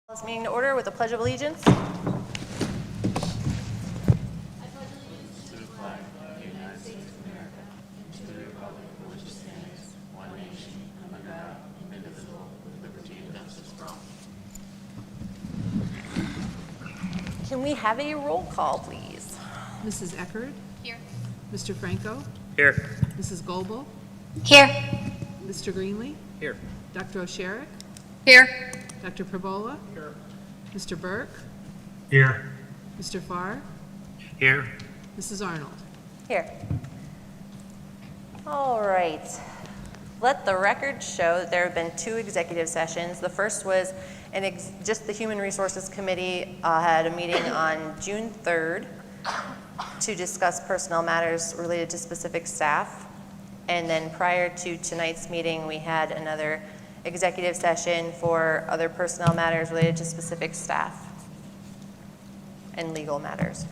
This meeting to order with a pledge of allegiance. Can we have a roll call, please? Mrs. Eckert? Here. Mr. Franco? Here. Mrs. Goebel? Here. Mr. Greenlee? Here. Dr. O'Sherrick? Here. Dr. Perbola? Here. Mr. Burke? Here. Mr. Farr? Here. Mrs. Arnold? Here. All right. Let the record show that there have been 2 executive sessions. The first was just the Human Resources Committee had a meeting on June 3rd to discuss personnel matters related to specific staff. And then prior to tonight's meeting, we had another executive session for other personnel matters related to specific staff and legal matters.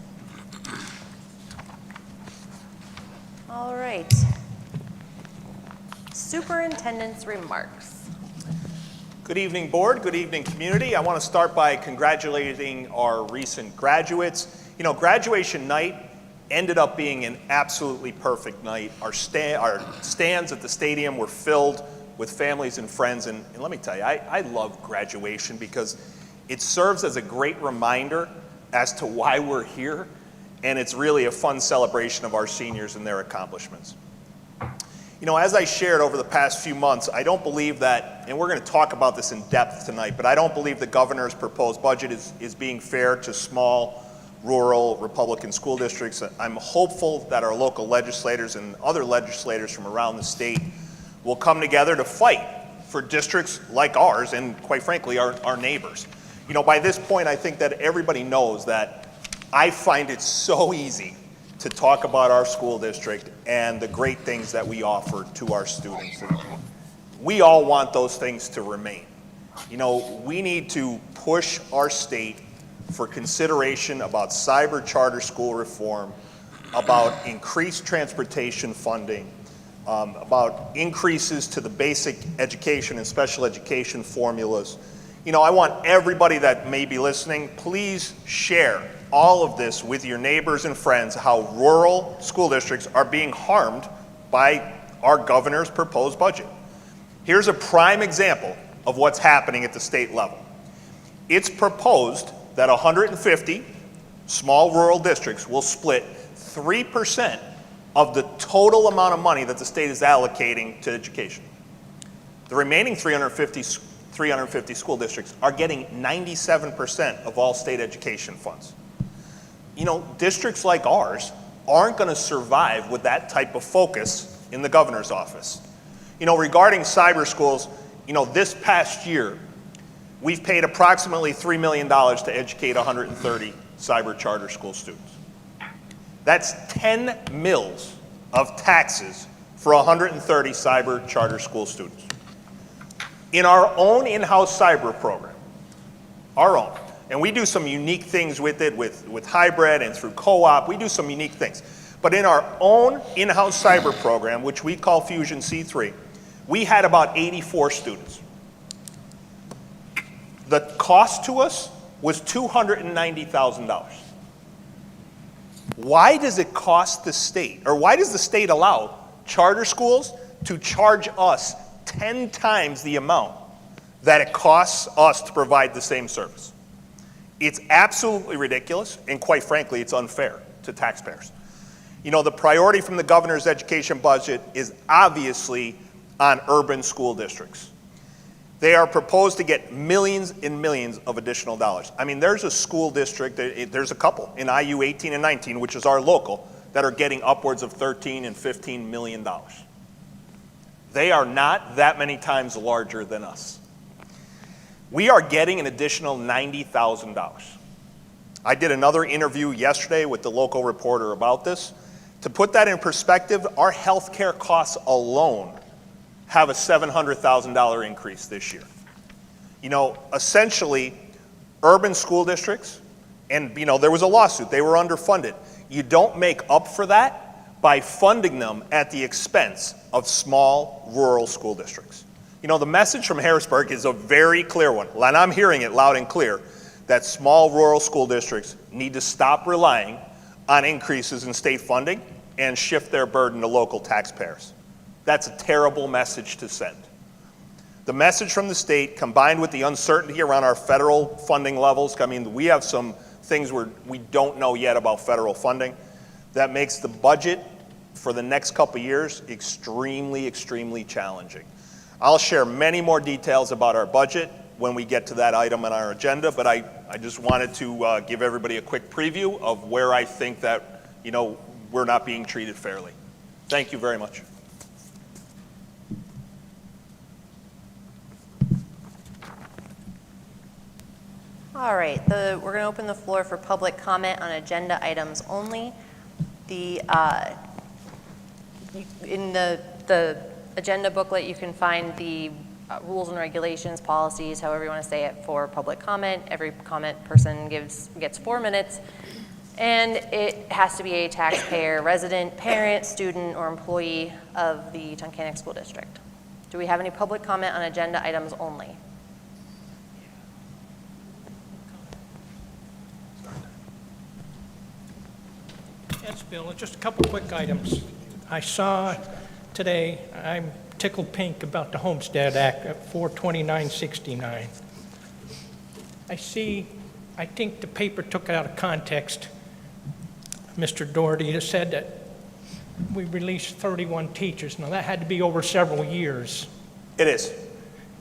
All right. Superintendent's remarks. Good evening, board. Good evening, community. I want to start by congratulating our recent graduates. You know, graduation night ended up being an absolutely perfect night. Our stands at the stadium were filled with families and friends, and let me tell you, I love graduation because it serves as a great reminder as to why we're here, and it's really a fun celebration of our seniors and their accomplishments. You know, as I shared over the past few months, I don't believe that, and we're going to talk about this in depth tonight, but I don't believe the governor's proposed budget is being fair to small, rural Republican school districts. I'm hopeful that our local legislators and other legislators from around the state will come together to fight for districts like ours and, quite frankly, our neighbors. You know, by this point, I think that everybody knows that I find it so easy to talk about our school district and the great things that we offer to our students. And we all want those things to remain. You know, we need to push our state for consideration about cyber charter school reform, about increased transportation funding, about increases to the basic education and special education formulas. You know, I want everybody that may be listening, please share all of this with your neighbors and friends, how rural school districts are being harmed by our governor's proposed budget. Here's a prime example of what's happening at the state level. It's proposed that 150 small rural districts will split 3% of the total amount of money that the state is allocating to education. The remaining 350 school districts are getting 97% of all state education funds. You know, districts like ours aren't going to survive with that type of focus in the governor's office. You know, regarding cyber schools, you know, this past year, we've paid approximately $3 million to educate 130 cyber charter school students. That's 10 mils of taxes for 130 cyber charter school students. In our own in-house cyber program, our own, and we do some unique things with it, with hybrid and through co-op, we do some unique things. But in our own in-house cyber program, which we call Fusion C3, we had about 84 students. The cost to us was $290,000. Why does it cost the state, or why does the state allow charter schools to charge us 10 times the amount that it costs us to provide the same service? It's absolutely ridiculous, and quite frankly, it's unfair to taxpayers. You know, the priority from the governor's education budget is obviously on urban school districts. They are proposed to get millions and millions of additional dollars. I mean, there's a school district, there's a couple in IU 18 and 19, which is our local, that are getting upwards of $13 and $15 million. They are not that many times larger than us. We are getting an additional $90,000. I did another interview yesterday with the local reporter about this. To put that in perspective, our healthcare costs alone have a $700,000 increase this year. You know, essentially, urban school districts, and you know, there was a lawsuit, they were underfunded. You don't make up for that by funding them at the expense of small rural school districts. You know, the message from Harrisburg is a very clear one, and I'm hearing it loud and clear, that small rural school districts need to stop relying on increases in state funding and shift their burden to local taxpayers. That's a terrible message to send. The message from the state, combined with the uncertainty around our federal funding levels, I mean, we have some things we don't know yet about federal funding, that makes the budget for the next couple of years extremely, extremely challenging. I'll share many more details about our budget when we get to that item on our agenda, but I just wanted to give everybody a quick preview of where I think that, you know, we're not being treated fairly. Thank you very much. All right, we're going to open the floor for public comment on agenda items only. In the agenda booklet, you can find the rules and regulations, policies, however you want to say it, for public comment. Every comment person gets 4 minutes, and it has to be a taxpayer, resident, parent, student, or employee of the Tunkhannock School District. Do we have any public comment on agenda items only? Yes, Bill, just a couple quick items. I saw today, I'm tickled pink about the Homestead Act at 42969. I think the paper took it out of context. Mr. Doherty has said that we released 31 teachers. Now, that had to be over several years. It is.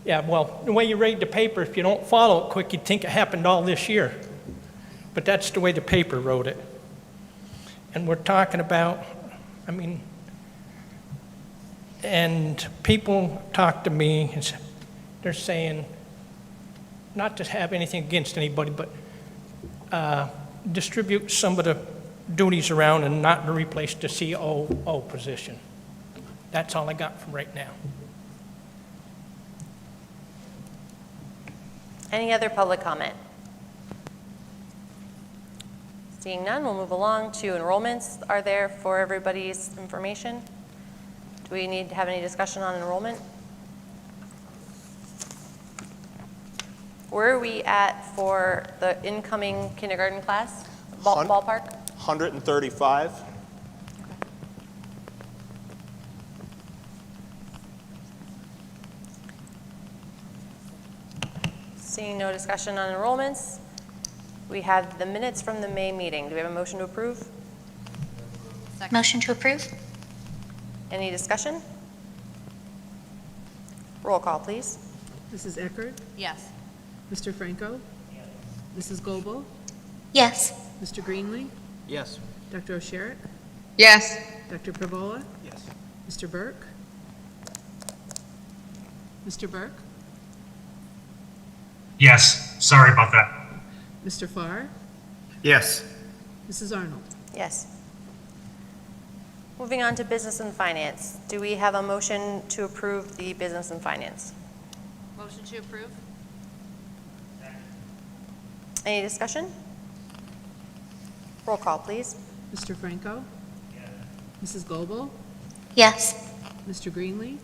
Yeah, well, the way you read the paper, if you don't follow it quick, you'd think it happened all this year. But that's the way the paper wrote it. And we're talking about, and people talk to me, and they're saying, not to have anything against anybody, but distribute some of the duties around and not to replace the COO position. That's all I got from right now. Any other public comment? Seeing none, we'll move along to enrollments. Are there for everybody's information? Do we need to have any discussion on enrollment? Where are we at for the incoming kindergarten class? Ballpark? 135. Seeing no discussion on enrollments, we have the minutes from the May meeting. Do we have a motion to approve? Motion to approve? Any discussion? Roll call, please. Mrs. Eckert? Yes. Mr. Franco? Mrs. Goebel? Yes. Mr. Greenlee? Yes. Dr. O'Sherritt? Yes. Dr. Pravola? Yes. Mr. Burke? Mr. Burke? Yes, sorry about that. Mr. Farr? Yes. Mrs. Arnold? Yes. Moving on to business and finance. Do we have a motion to approve the business and finance? Motion to approve? Any discussion? Roll call, please. Mr. Franco? Mrs. Goebel? Yes. Mr. Greenlee?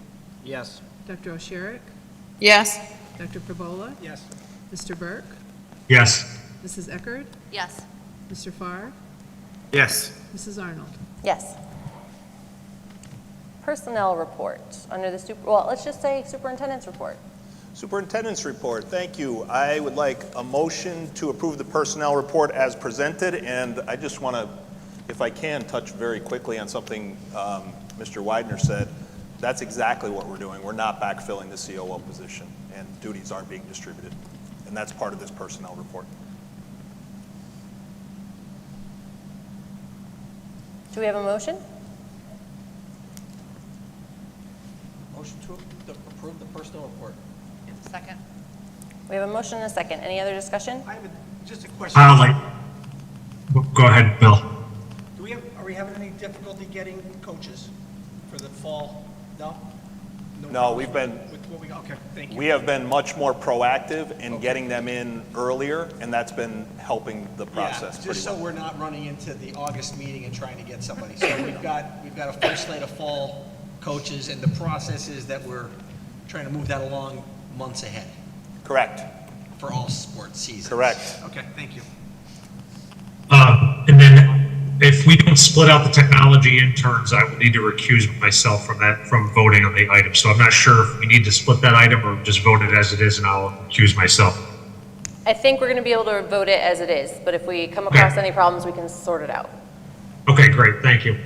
Yes. Dr. O'Sherritt? Yes. Dr. Pravola? Yes. Mr. Burke? Yes, Mrs. Eckert? Yes. Mr. Farr? Yes. Mrs. Arnold? Yes. Personnel report under the let's just say superintendent's report. Superintendent's report, thank you. I would like a motion to approve the personnel report as presented, and I just want to, if I can, touch very quickly on something Mr. Widener said. That's exactly what we're doing. We're not backfilling the COO position, and duties aren't being distributed, and that's part of this personnel report. Do we have a motion? Motion to approve the personnel report. Second. We have a motion and a second. Any other discussion? I have just a question. go ahead, Bill. Are we having any difficulty getting coaches for the fall? No? No, we've been, Okay, thank you. we have been much more proactive in Okay. getting them in earlier, and that's been helping the process pretty Just so well. we're not running into the August meeting and trying to get somebody. So we've got a full slate of fall coaches, and the process is that we're trying to move that along months ahead Correct. for all sports seasons. Correct. Okay, thank you. And then if we don't split out the technology interns, I will need to recuse myself from voting on the item. So I'm not sure if we need to split that item or just vote it as it is, and I'll recuse myself. I think we're going to be able to vote it as it is, but if we come across any problems, we can sort it out. Okay, great, thank you.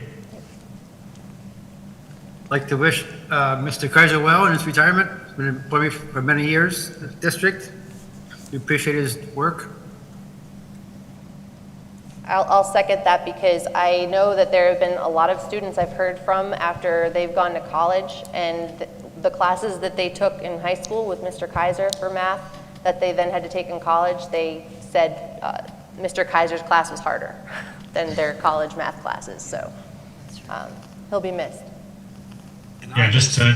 I'd like to wish Mr. Kaiser well in his retirement. He's been an employee for many years in the district. We appreciate his work. I'll second that because I know that there have been a lot of students I've heard from after they've gone to college and the classes that they took in high school with Mr. Kaiser for math that they then had to take in college, they said Mr. Kaiser's class was harder than their college math classes, so he'll be missed. Yeah, just to,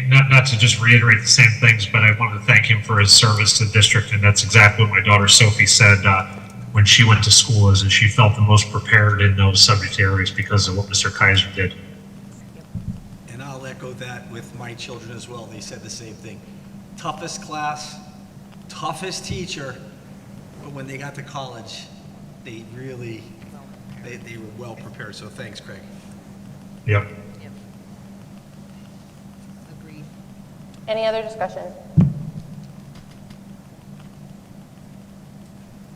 not to just reiterate the same things, but I wanted to thank him for his service to the district, and that's exactly what my daughter Sophie said when she went to school, is that she felt the most prepared in those subject areas because of what Mr. Kaiser did. And I'll echo that with my children as well. They said the same thing. Toughest class, toughest teacher, but when they got to college, they really, they were well prepared. So thanks, Craig. Yep. Agreed. Any other discussion?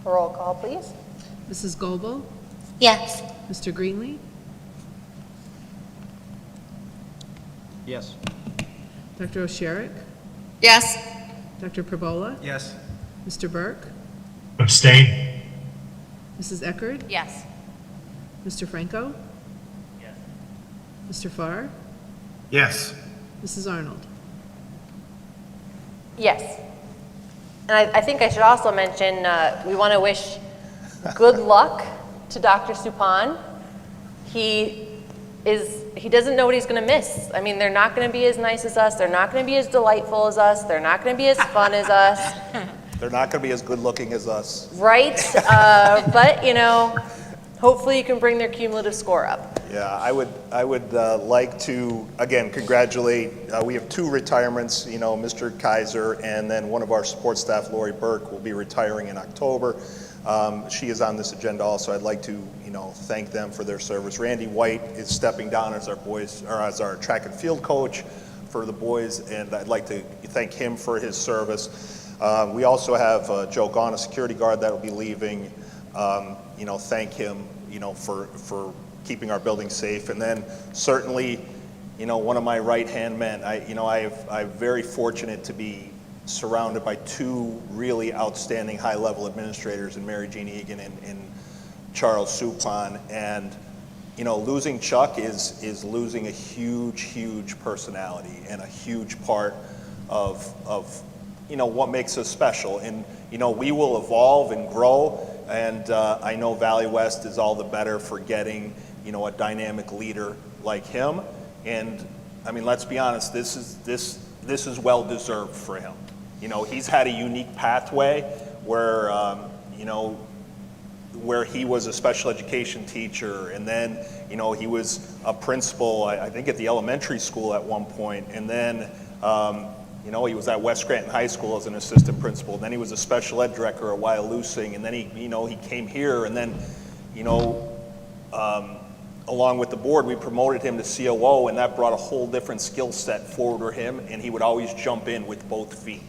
Roll call, please. Mrs. Goebel, Yes. Mr. Greenlee, Yes. Dr. Osherick, Yes. Dr. Perbola, Yes. Mr. Burke, Abstain? Mrs. Eckerd, Yes. Mr. Franco, Mr. Farr, Yes. Mrs. Arnold. Yes. And I think I should also mention, we want to wish good luck to Dr. Supan. He doesn't know what he's going to miss. I mean, they're not going to be as nice as us. They're not going to be as delightful as us. They're not going to be as fun as us, They're not going to be as good looking as us. right? But, you know, hopefully you can bring their cumulative score up. Yeah, I would like to, again, congratulate, we have 2 retirements, you know, Mr. Kaiser, and then one of our support staff, Lori Burke, will be retiring in October. She is on this agenda also. I'd like to, you know, thank them for their service. Randy White is stepping down as as our track and field coach for the boys, and I'd like to thank him for his service. We also have Joe Gahn, a security guard that will be leaving. You know, thank him, you know, for keeping our building safe. And then certainly, you know, one of my right-hand men, I'm very fortunate to be surrounded by 2 really outstanding high-level administrators in Mary Jean Egan and Charles Supan. And, you know, losing Chuck is losing a huge personality and a huge part of you know, what makes us special. And, you know, we will evolve and grow, and I know Valley West is all the better for getting, you know, a dynamic leader like him. And, I mean, let's be honest, this is well-deserved for him. You know, he's had a unique pathway where, you know, where he was a special education teacher, and then, you know, he was a principal, I think at the elementary school at one point, and then, you know, he was at West Scranton High School as an assistant principal. Then he was a special ed director at Wyalusing, and then he came here, and then, you know, along with the board, we promoted him to COO, and that brought a whole different skill set forward for him, and he would always jump in with both feet.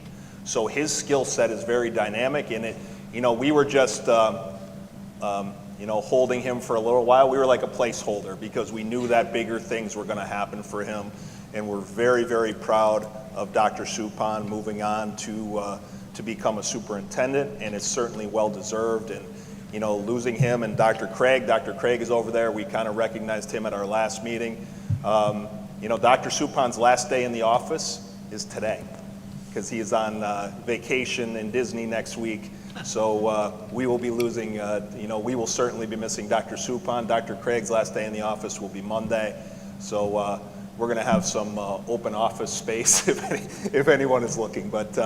So his skill set is very dynamic, and it, you know, we were just, you know, holding him for a little while. We were like a placeholder because we knew that bigger things were going to happen for him, and we're very proud of Dr. Supan moving on to become a superintendent, and it's certainly well-deserved. And, you know, losing him and Dr. Craig is over there. We kind of recognized him at our last meeting. You know, Dr. Supan's last day in the office is today because he is on vacation in Disney next week. So we will be losing, you know, we will certainly be missing Dr. Supan. Dr. Craig's last day in the office will be Monday. So we're going to have some open office space if anyone is looking. But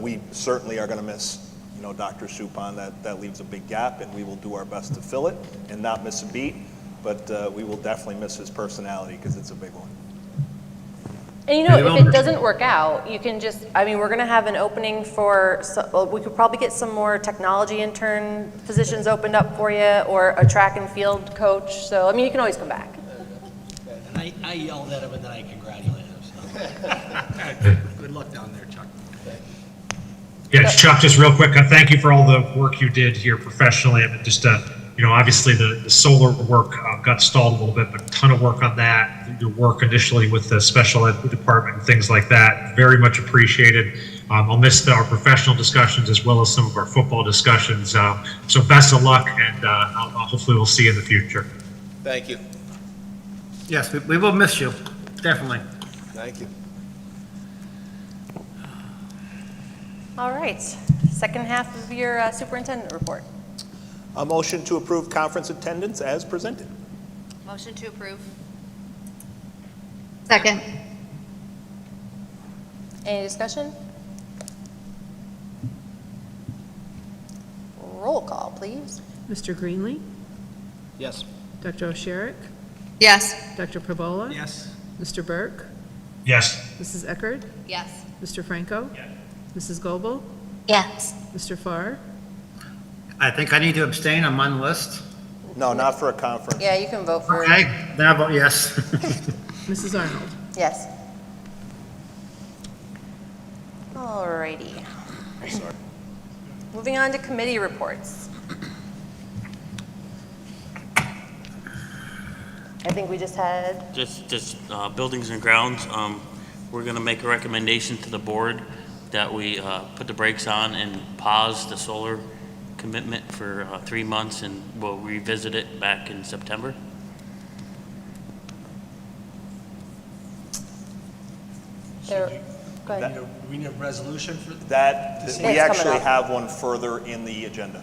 we certainly are going to miss, you know, Dr. Supan. That leaves a big gap, and we will do our best to fill it and not miss a beat. But we will definitely miss his personality because it's a big one. And you know, Maybe if we'll- it doesn't work out, you can just, I mean, we're gonna have an opening for, well, we could probably get some more technology intern positions opened up for you, or a track and field coach, so, I mean, you can always come back. And I yelled at him and then I congratulated him, so. Good luck down there, Chuck. Yeah, Chuck, just real quick, thank you for all the work you did here professionally. I mean, just, obviously the solar work got stalled a little bit, but a ton of work on that. Your work initially with the special ed department and things like that, very much appreciated. I'll miss our professional discussions as well as some of our football discussions. So best of luck, and hopefully we'll see you in the future. Thank you. Yes, we will miss you, definitely. Thank you. All right, second half of your superintendent report. A motion to approve conference attendance as presented. Motion to approve. Second. Any discussion? Roll call, please. Mr. Greenlee? Yes. Dr. Osherick? Yes. Dr. Perbola? Yes? Mr. Burke? Yes. Mrs. Eckerd? Yes. Mr. Franco? Mrs. Goebel? Yes. Mr. Farr? I think I need to abstain, I'm on the list. No, not for a conference. Yeah, you can vote for, Okay, then I vote yes. Mrs. Arnold? yes. All righty. Sorry. Moving on to committee reports. I think we just had, Just buildings and grounds, we're going to make a recommendation to the board that we put the brakes on and pause the solar commitment for 3 months, and we'll revisit it back in September. there, go ahead. Do we need a resolution for? That, It's we coming actually up. have one further in the agenda.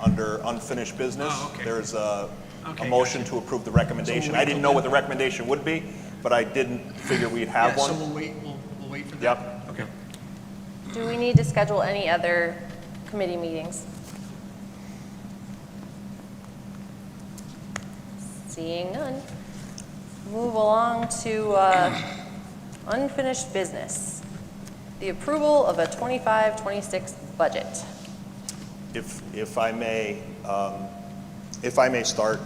Under unfinished business, Oh, okay. there's a Okay, motion gotcha. to approve the recommendation. I didn't know what the recommendation would be, but I didn't figure we'd have Yeah, so one. we'll wait for that? Yep. Okay. Do we need to schedule any other committee meetings? Seeing none. Move along to unfinished business. The approval of a 25-26 budget. If I may start,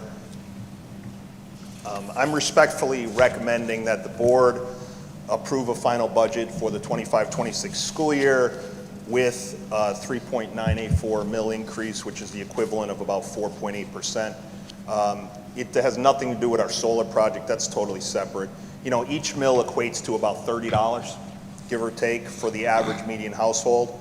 I'm respectfully recommending that the board approve a final budget for the 25-26 school year with a 3.984 mil increase, which is the equivalent of about 4.8%. It has nothing to do with our solar project. That's totally separate. You know, each mil equates to about $30, give or take, for the average median household.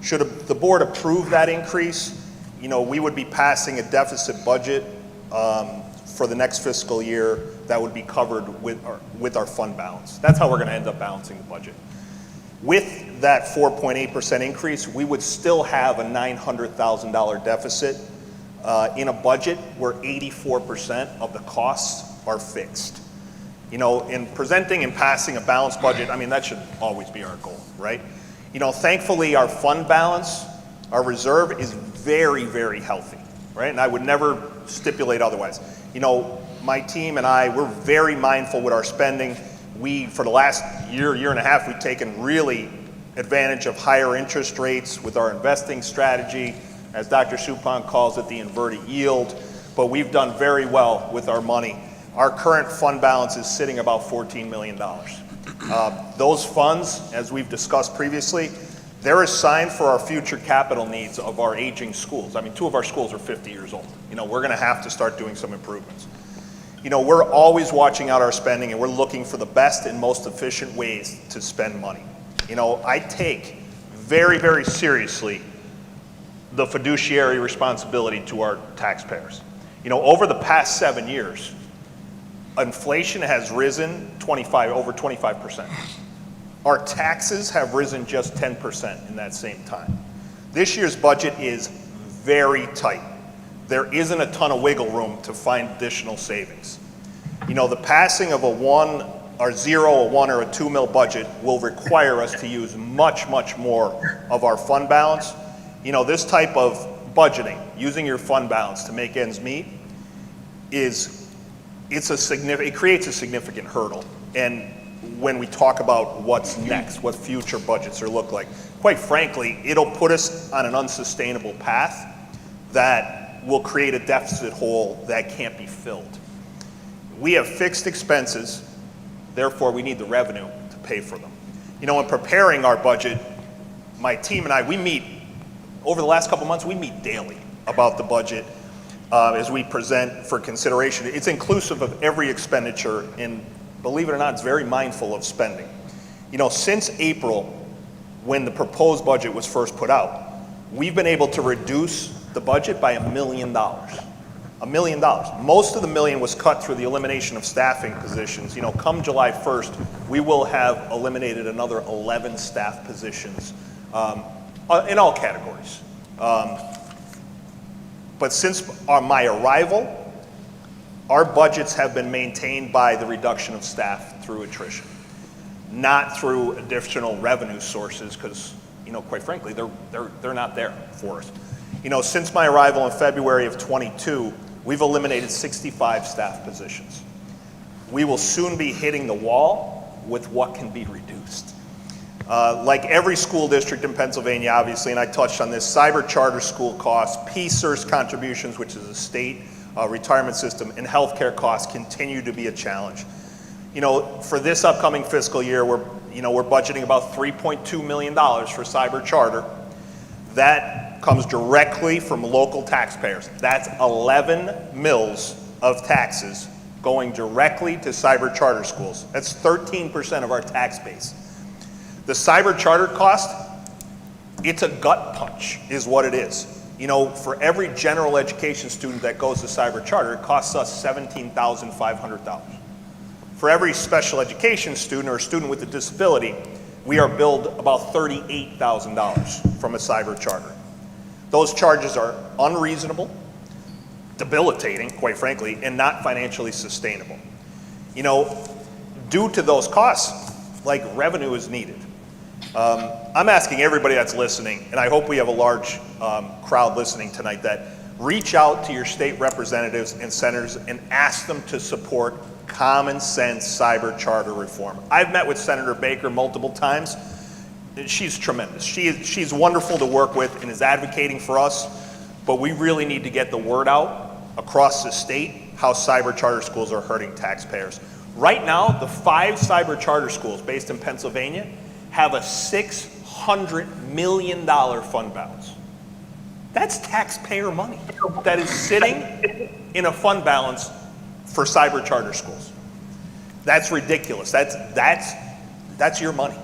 Should the board approve that increase, you know, we would be passing a deficit budget for the next fiscal year that would be covered with our fund balance. That's how we're going to end up balancing the budget. With that 4.8% increase, we would still have a $900,000 deficit in a budget where 84% of the costs are fixed. You know, in presenting and passing a balanced budget, I mean, that should always be our goal, right? You know, thankfully, our fund balance, our reserve is very, very healthy, right? And I would never stipulate otherwise. You know, my team and I, we're very mindful with our spending. For the last year and a half, we've taken really advantage of higher interest rates with our investing strategy, as Dr. Suppan calls it, the inverted yield. But we've done very well with our money. Our current fund balance is sitting about $14 million. Those funds, as we've discussed previously, they're assigned for our future capital needs of our aging schools. I mean, 2 of our schools are 50 years old. You know, we're going to have to start doing some improvements. You know, we're always watching out our spending, and we're looking for the best and most efficient ways to spend money. You know, I take very, very seriously the fiduciary responsibility to our taxpayers. You know, over the past 7 years, inflation has risen over 25%. Our taxes have risen just 10% in that same time. This year's budget is very tight. There isn't a ton of wiggle room to find additional savings. You know, the passing of a 1 or 0, a 1 or a 2 mil budget will require us to use much, much more of our fund balance. You know, this type of budgeting, using your fund balance to make ends meet, it creates a significant hurdle. And when we talk about what's next, what future budgets are look like. Quite frankly, it'll put us on an unsustainable path that will create a deficit hole that can't be filled. We have fixed expenses, therefore we need the revenue to pay for them. You know, in preparing our budget, my team and I, we meet, over the last couple months, we meet daily about the budget as we present for consideration. It's inclusive of every expenditure, and believe it or not, it's very mindful of spending. You know, since April, when the proposed budget was first put out, we've been able to reduce the budget by $1 million. $1 million. Most of the million was cut through the elimination of staffing positions. You know, come July 1st, we will have eliminated another 11 staff positions in all categories. But since my arrival, our budgets have been maintained by the reduction of staff through attrition, not through additional revenue sources, because, you know, quite frankly, they're not there for us. You know, since my arrival in February of '22, we've eliminated 65 staff positions. We will soon be hitting the wall with what can be reduced. Like every school district in Pennsylvania, obviously, and I touched on this, cyber charter school costs, PSERS contributions, which is a state retirement system, and healthcare costs continue to be a challenge. You know, for this upcoming fiscal year, we're budgeting about $3.2 million for cyber charter. That comes directly from local taxpayers. That's 11 mills of taxes going directly to cyber charter schools. That's 13% of our tax base. The cyber charter cost, it's a gut punch, is what it is. You know, for every general education student that goes to cyber charter, it costs us $17,500. For every special education student or a student with a disability, we are billed about $38,000 from a cyber charter. Those charges are unreasonable, debilitating, quite frankly, and not financially sustainable. You know, due to those costs, like, revenue is needed. I'm asking everybody that's listening, and I hope we have a large crowd listening tonight, that reach out to your state representatives and senators and ask them to support common sense cyber charter reform. I've met with Senator Baker multiple times. She's tremendous. She's wonderful to work with and is advocating for us, but we really need to get the word out across the state how cyber charter schools are hurting taxpayers. Right now, the 5 cyber charter schools based in Pennsylvania have a $600 million fund balance. That's taxpayer money that is sitting in a fund balance for cyber charter schools. That's ridiculous. That's your money.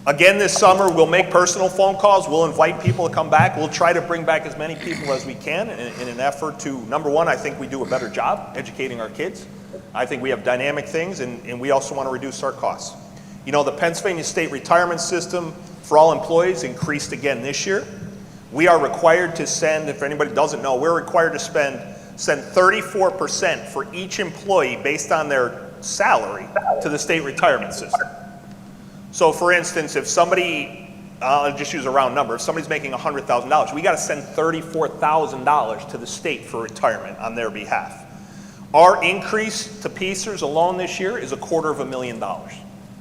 Again, this summer, we'll make personal phone calls. We'll invite people to come back. We'll try to bring back as many people as we can in an effort to, number one, I think we do a better job educating our kids. I think we have dynamic things, and we also want to reduce our costs. You know, the Pennsylvania State Retirement System for all employees increased again this year. We are required to send, if anybody doesn't know, we're required to send 34% for each employee based on their salary to the state retirement system. So for instance, if somebody, I'll just use a round number, if somebody's making $100,000, we got to send $34,000 to the state for retirement on their behalf. Our increase to PSERS alone this year is $250,000.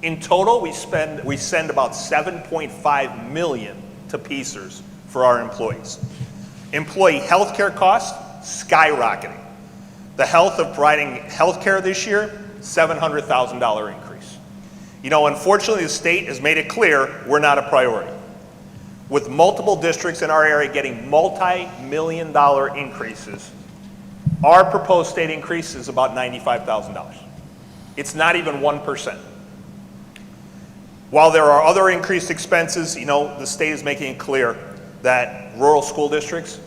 In total, we send about $7.5 million to PSERS for our employees. Employee health care costs skyrocketing. The health of providing health care this year, $700,000 increase. You know, unfortunately, the state has made it clear we're not a priority. With multiple districts in our area getting multi-million-dollar increases, our proposed state increase is about $95,000. It's not even 1%. While there are other increased expenses, you know, the state is making it clear that rural school districts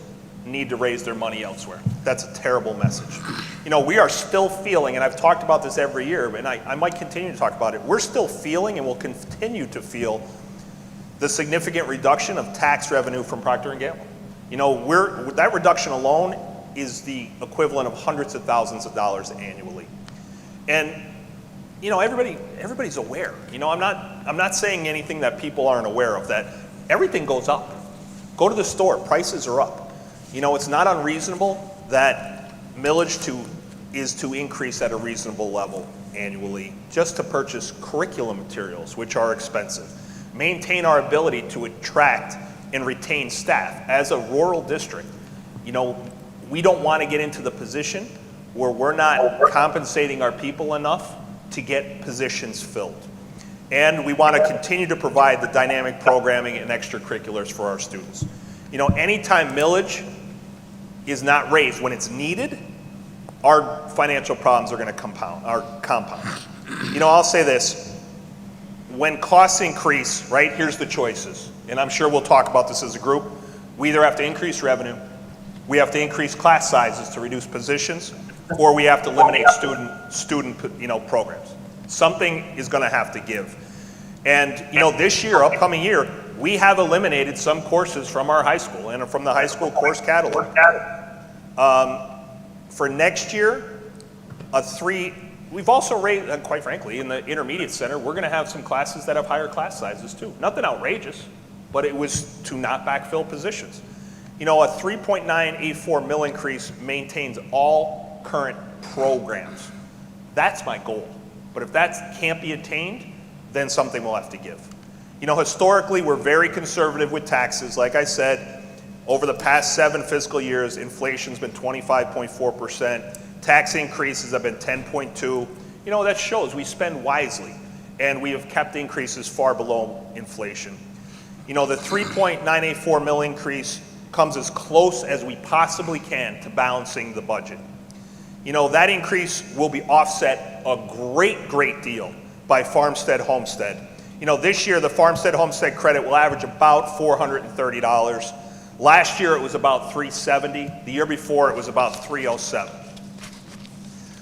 need to raise their money elsewhere. That's a terrible message. You know, we are still feeling, and I've talked about this every year, and I might continue to talk about it, we're still feeling and will continue to feel the significant reduction of tax revenue from Procter & Gamble. You know, that reduction alone is the equivalent of hundreds of thousands of dollars annually. And you know, everybody's aware. You know, I'm not saying anything that people aren't aware of, that everything goes up. Go to the store, prices are up. You know, it's not unreasonable that millage is to increase at a reasonable level annually just to purchase curriculum materials, which are expensive, maintain our ability to attract and retain staff. As a rural district, you know, we don't want to get into the position where we're not compensating our people enough to get positions filled. And we want to continue to provide the dynamic programming and extracurriculars for our students. You know, anytime millage is not raised when it's needed, our financial problems are going to compound. You know, I'll say this. When costs increase, right, here's the choices. And I'm sure we'll talk about this as a group. We either have to increase revenue, we have to increase class sizes to reduce positions, or we have to eliminate student programs. Something is going to have to give. And, you know, this year, upcoming year, we have eliminated some courses from our high school and from the high school course catalog. For next year, we've also raised, quite frankly, in the intermediate center, we're going to have some classes that have higher class sizes too. Nothing outrageous, but it was to not backfill positions. You know, a 3.984 mill increase maintains all current programs. That's my goal. But if that can't be attained, then something will have to give. You know, historically, we're very conservative with taxes. Like I said, over the past 7 fiscal years, inflation's been 25.4%. Tax increases have been 10.2. You know, that shows we spend wisely, and we have kept increases far below inflation. You know, the 3.984 mill increase comes as close as we possibly can to balancing the budget. You know, that increase will be offset a great deal by Farmstead Homestead. You know, this year the Farmstead Homestead credit will average about $430. Last year it was about $370. The year before it was about $307.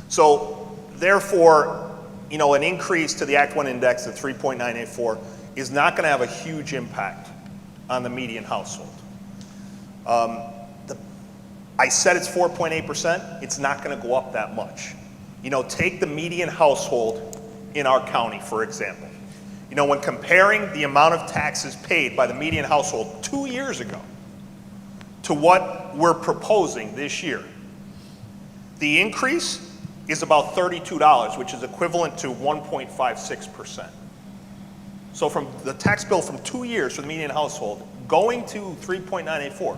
So therefore, you know, an increase to the Act 1 index of 3.984 is not going to have a huge impact on the median household. I said it's 4.8%. It's not going to go up that much. You know, take the median household in our county, for example. You know, when comparing the amount of taxes paid by the median household 2 years ago to what we're proposing this year, the increase is about $32, which is equivalent to 1.56%. So from the tax bill from 2 years for the median household going to 3.984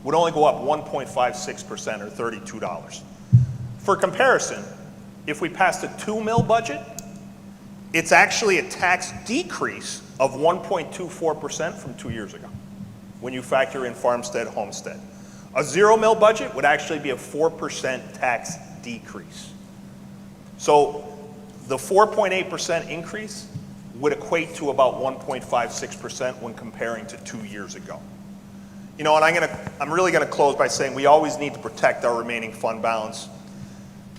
would only go up 1.56% or $32. For comparison, if we passed a 2 mill budget, it's actually a tax decrease of 1.24% from 2 years ago when you factor in Farmstead Homestead. A 0 mill budget would actually be a 4% tax decrease. So the 4.8% increase would equate to about 1.56% when comparing to 2 years ago. You know, and I'm really going to close by saying we always need to protect our remaining fund balance.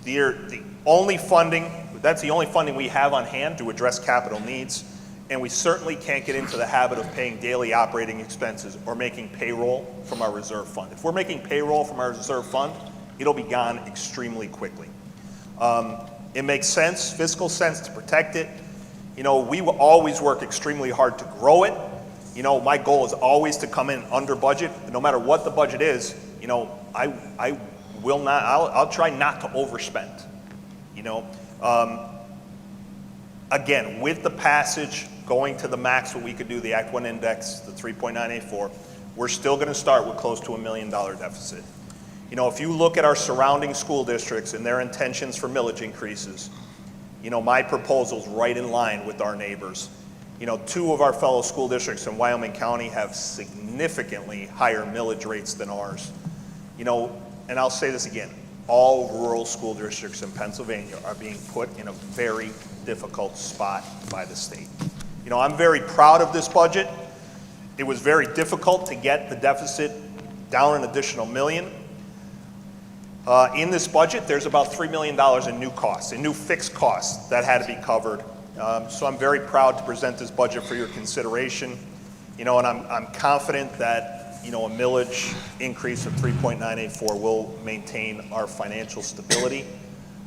The only funding, that's the only funding we have on hand to address capital needs, and we certainly can't get into the habit of paying daily operating expenses or making payroll from our reserve fund. If we're making payroll from our reserve fund, it'll be gone extremely quickly. It makes sense, fiscal sense, to protect it. You know, we will always work extremely hard to grow it. You know, my goal is always to come in under budget. No matter what the budget is, you know, I will not, I'll try not to overspend. You know, again, with the passage going to the max what we could do, the Act 1 index, the 3.984, we're still going to start with close to $1 million deficit. You know, if you look at our surrounding school districts and their intentions for millage increases, you know, my proposal's right in line with our neighbors. You know, 2 of our fellow school districts in Wyoming County have significantly higher millage rates than ours. You know, and I'll say this again, all rural school districts in Pennsylvania are being put in a very difficult spot by the state. You know, I'm very proud of this budget. It was very difficult to get the deficit down an additional $1 million. In this budget, there's about $3 million in new costs, in new fixed costs that had to be covered. So I'm very proud to present this budget for your consideration. You know, and I'm confident that, you know, a millage increase of 3.984 will maintain our financial stability.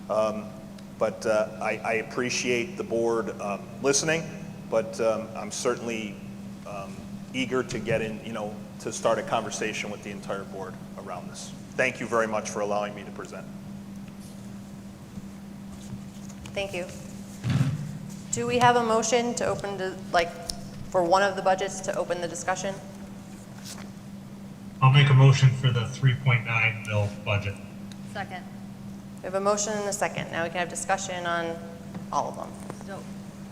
But I appreciate the board listening, but I'm certainly eager to get in, you know, to start a conversation with the entire board around this. Thank you very much for allowing me to present. Thank you. Do we have a motion to open to, for one of the budgets to open the discussion? I'll make a motion for the 3.9 mil budget. Second. We have a motion and a second. Now we can have discussion on all of them. So,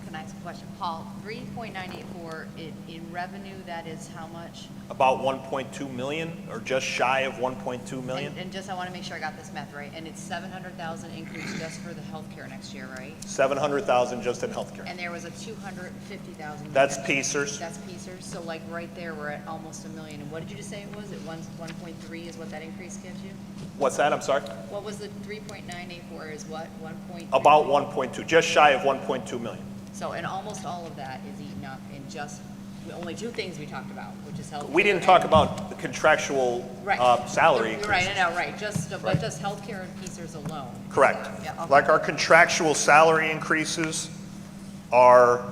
can I ask a question? Paul, 3.984 in revenue, that is how much? About 1.2 million, or just shy of 1.2 million. And just, I want to make sure I got this math right. And it's 700,000 increase just for the healthcare next year, right? 700,000 just in healthcare. And there was a 250,000. That's Pacers. That's Pacers. So like right there, we're at almost $1 million. And what did you just say it was? 1.3 is what that increase gives you? What's that? I'm sorry? What was the 3.984 is what? 1.3? About 1.2, just shy of 1.2 million. So, and almost all of that is eaten up in just, only two things we talked about, which is healthcare. We didn't talk about the contractual salary You're right, increases. I know, right, but just healthcare and Pacers alone. Correct. Yeah, okay. Like our contractual salary increases are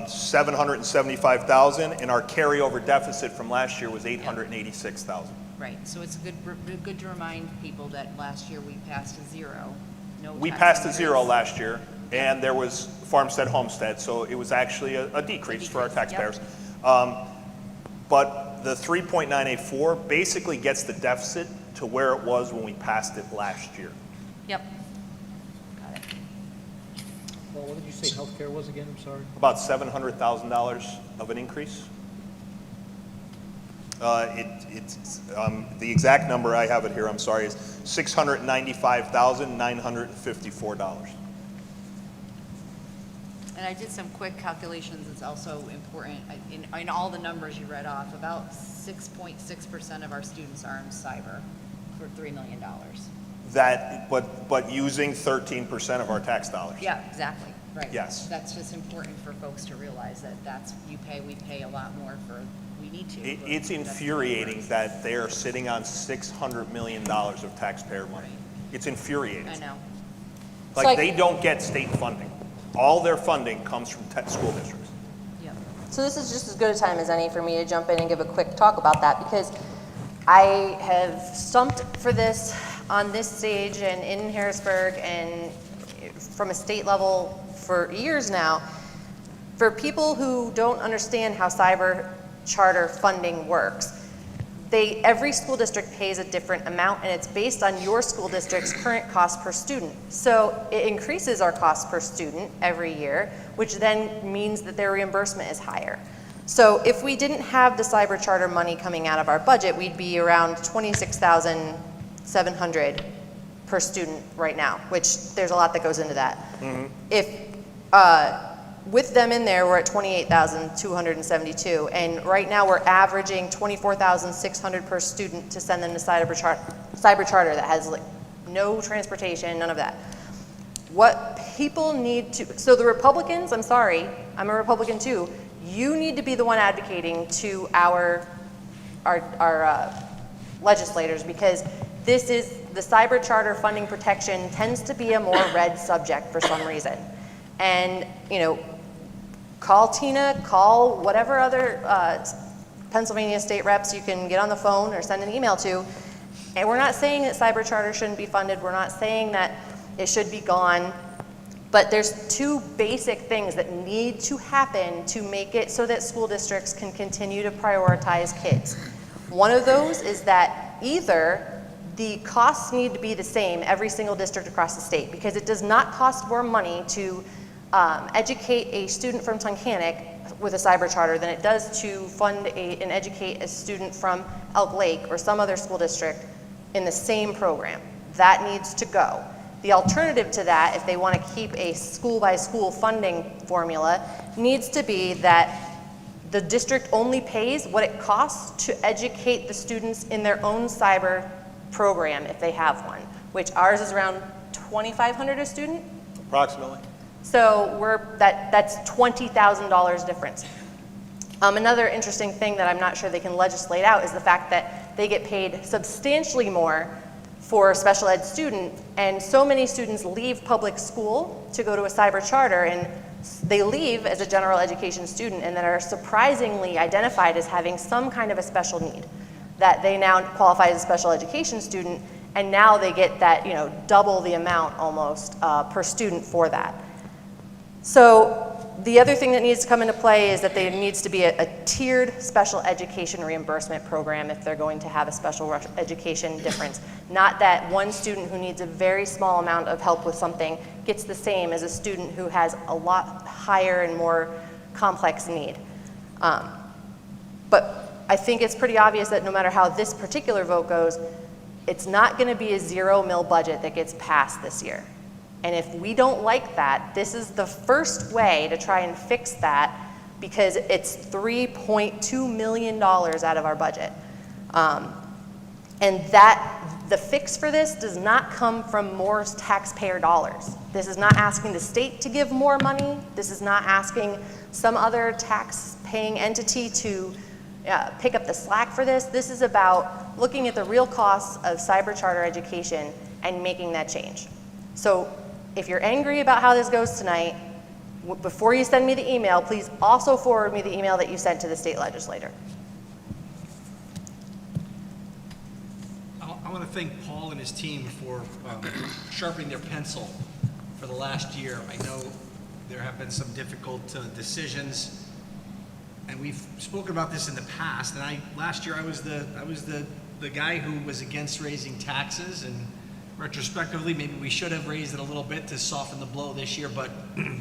775,000, and our carryover deficit from last year was 886,000. Right, so it's good to remind people that last year we passed a zero. We passed a zero last year, and there was farmstead homestead, so it was actually a decrease for our taxpayers. But the 3.984 basically gets the deficit to where it was when we passed it last year. Yep. Got it. Well, what did you say healthcare was again? I'm sorry. About $700,000 of an increase. It's the exact number, I have it here, I'm sorry, is $695,954. And I did some quick calculations, it's also important, in all the numbers you read off, about 6.6% of our students are in cyber for $3 million. That, but using 13% of our tax dollars. Yeah, exactly, right. Yes. That's just important for folks to realize that we pay a lot more for, we need to. but It's that's infuriating the that they are sitting on $600 million of taxpayer money. It's infuriating. numbers. I know. Like, they don't get state funding. All their funding comes from school districts. Yep. So this is just as good a time as any for me to jump in and give a quick talk about that, because I have stumped for this on this stage and in Harrisburg and from a state level for years now. For people who don't understand how cyber charter funding works, every school district pays a different amount, and it's based on your school district's current cost per student. So it increases our cost per student every year, which then means that their reimbursement is higher. So if we didn't have the cyber charter money coming out of our budget, we'd be around $26,700 per student right now, which there's a lot that goes into that. Mm-hmm. If with them in there, we're at 28,272, and right now we're averaging 24,600 per student to send them to cyber charter that has no transportation, none of that. What people need to, so the Republicans, I'm sorry, I'm a Republican too, you need to be the one advocating to our legislators, because this is, the cyber charter funding protection tends to be a more red subject for some reason. And, call Tina, call whatever other Pennsylvania state reps you can get on the phone or send an email to. And we're not saying that cyber charter shouldn't be funded. We're not saying that it should be gone. But there's two basic things that need to happen to make it so that school districts can continue to prioritize kids. One of those is that either the costs need to be the same every single district across the state, because it does not cost more money to educate a student from Tunkhannock with a cyber charter than it does to fund and educate a student from Elk Lake or some other school district in the same program. That needs to go. The alternative to that, if they want to keep a school-by-school funding formula, needs to be that the district only pays what it costs to educate the students in their own cyber program if they have one, which ours is around $2,500 a student. Approximately. So that's $20,000 difference. Another interesting thing that I'm not sure they can legislate out is the fact that they get paid substantially more for a special ed student, and so many students leave public school to go to a cyber charter, and they leave as a general education student and then are surprisingly identified as having some kind of a special need, that they now qualify as a special education student, And now they get that, double the amount almost per student for that. So the other thing that needs to come into play is that there needs to be a tiered special education reimbursement program if they're going to have a special education difference. Not that one student who needs a very small amount of help with something gets the same as a student who has a lot higher and more complex need. But I think it's pretty obvious that no matter how this particular vote goes, it's not going to be a $0 budget that gets passed this year. And if we don't like that, this is the first way to try and fix that, because it's $3.2 million out of our budget. And the fix for this does not come from more taxpayer dollars. This is not asking the state to give more money. This is not asking some other tax-paying entity to pick up the slack for this. This is about looking at the real costs of cyber charter education and making that change. So if you're angry about how this goes tonight, before you send me the email, please also forward me the email that you sent to the state legislator. I want to thank Paul and his team for sharpening their pencil for the last year. I know there have been some difficult decisions, and we've spoken about this in the past. And last year I was the guy who was against raising taxes, and retrospectively, maybe we should have raised it a little bit to soften the blow this year, but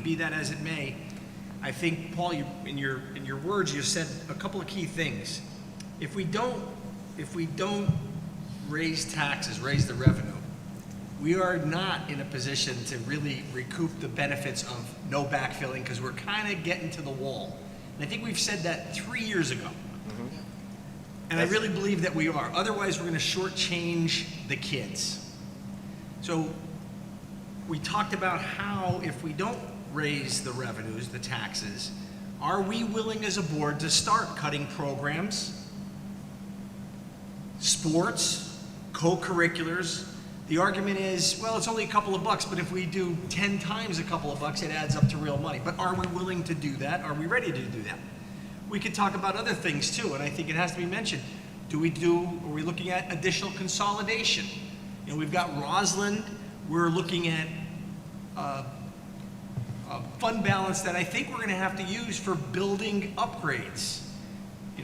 be that as it may, I think, Paul, in your words, you said a couple of key things. If we don't raise taxes, raise the revenue, we are not in a position to really recoup the benefits of no backfilling, because we're kind of getting to the wall. And I think we've said that 3 years ago. Mm-hmm. And I really believe that we are. Otherwise, we're going to shortchange the kids. So we talked about how if we don't raise the revenues, the taxes, are we willing as a board to start cutting programs, sports, co-curriculars? The argument is, well, it's only a couple of bucks, but if we do 10 times a couple of bucks, it adds up to real money. But are we willing to do that? Are we ready to do that? We could talk about other things too, and I think it has to be mentioned. Are we looking at additional consolidation? We've got Roslyn. We're looking at a fund balance that I think we're going to have to use for building upgrades.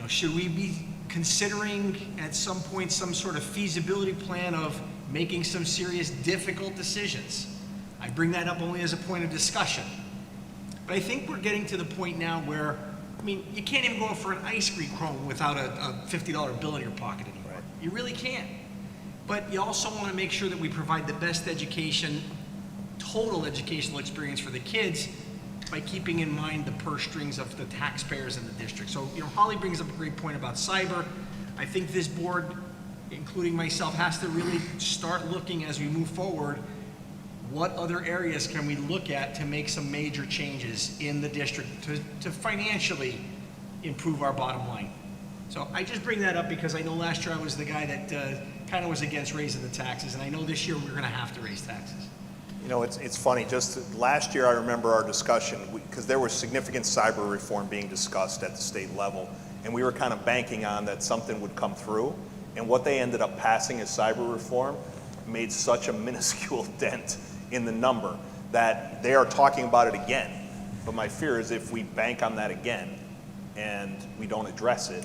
Should we be considering at some point some sort of feasibility plan of making some serious difficult decisions? I bring that up only as a point of discussion. But I think we're getting to the point now where, you can't even go for an ice cream cone without a $50 bill in your pocket anymore. Right. You really can't. But you also want to make sure that we provide the best education, total educational experience for the kids by keeping in mind the purse strings of the taxpayers in the district. So, Holly brings up a great point about cyber. I think this board, including myself, has to really start looking as we move forward, what other areas can we look at to make some major changes in the district to financially improve our bottom line. So I just bring that up because I know last year I was the guy that kind of was against raising the taxes, and I know this year we're going to have to raise taxes. It's funny, just last year I remember our discussion, because there was significant cyber reform being discussed at the state level, and we were kind of banking on that something would come through, and what they ended up passing as cyber reform made such a minuscule dent in the number that they are talking about it again. But my fear is if we bank on that again and we don't address it,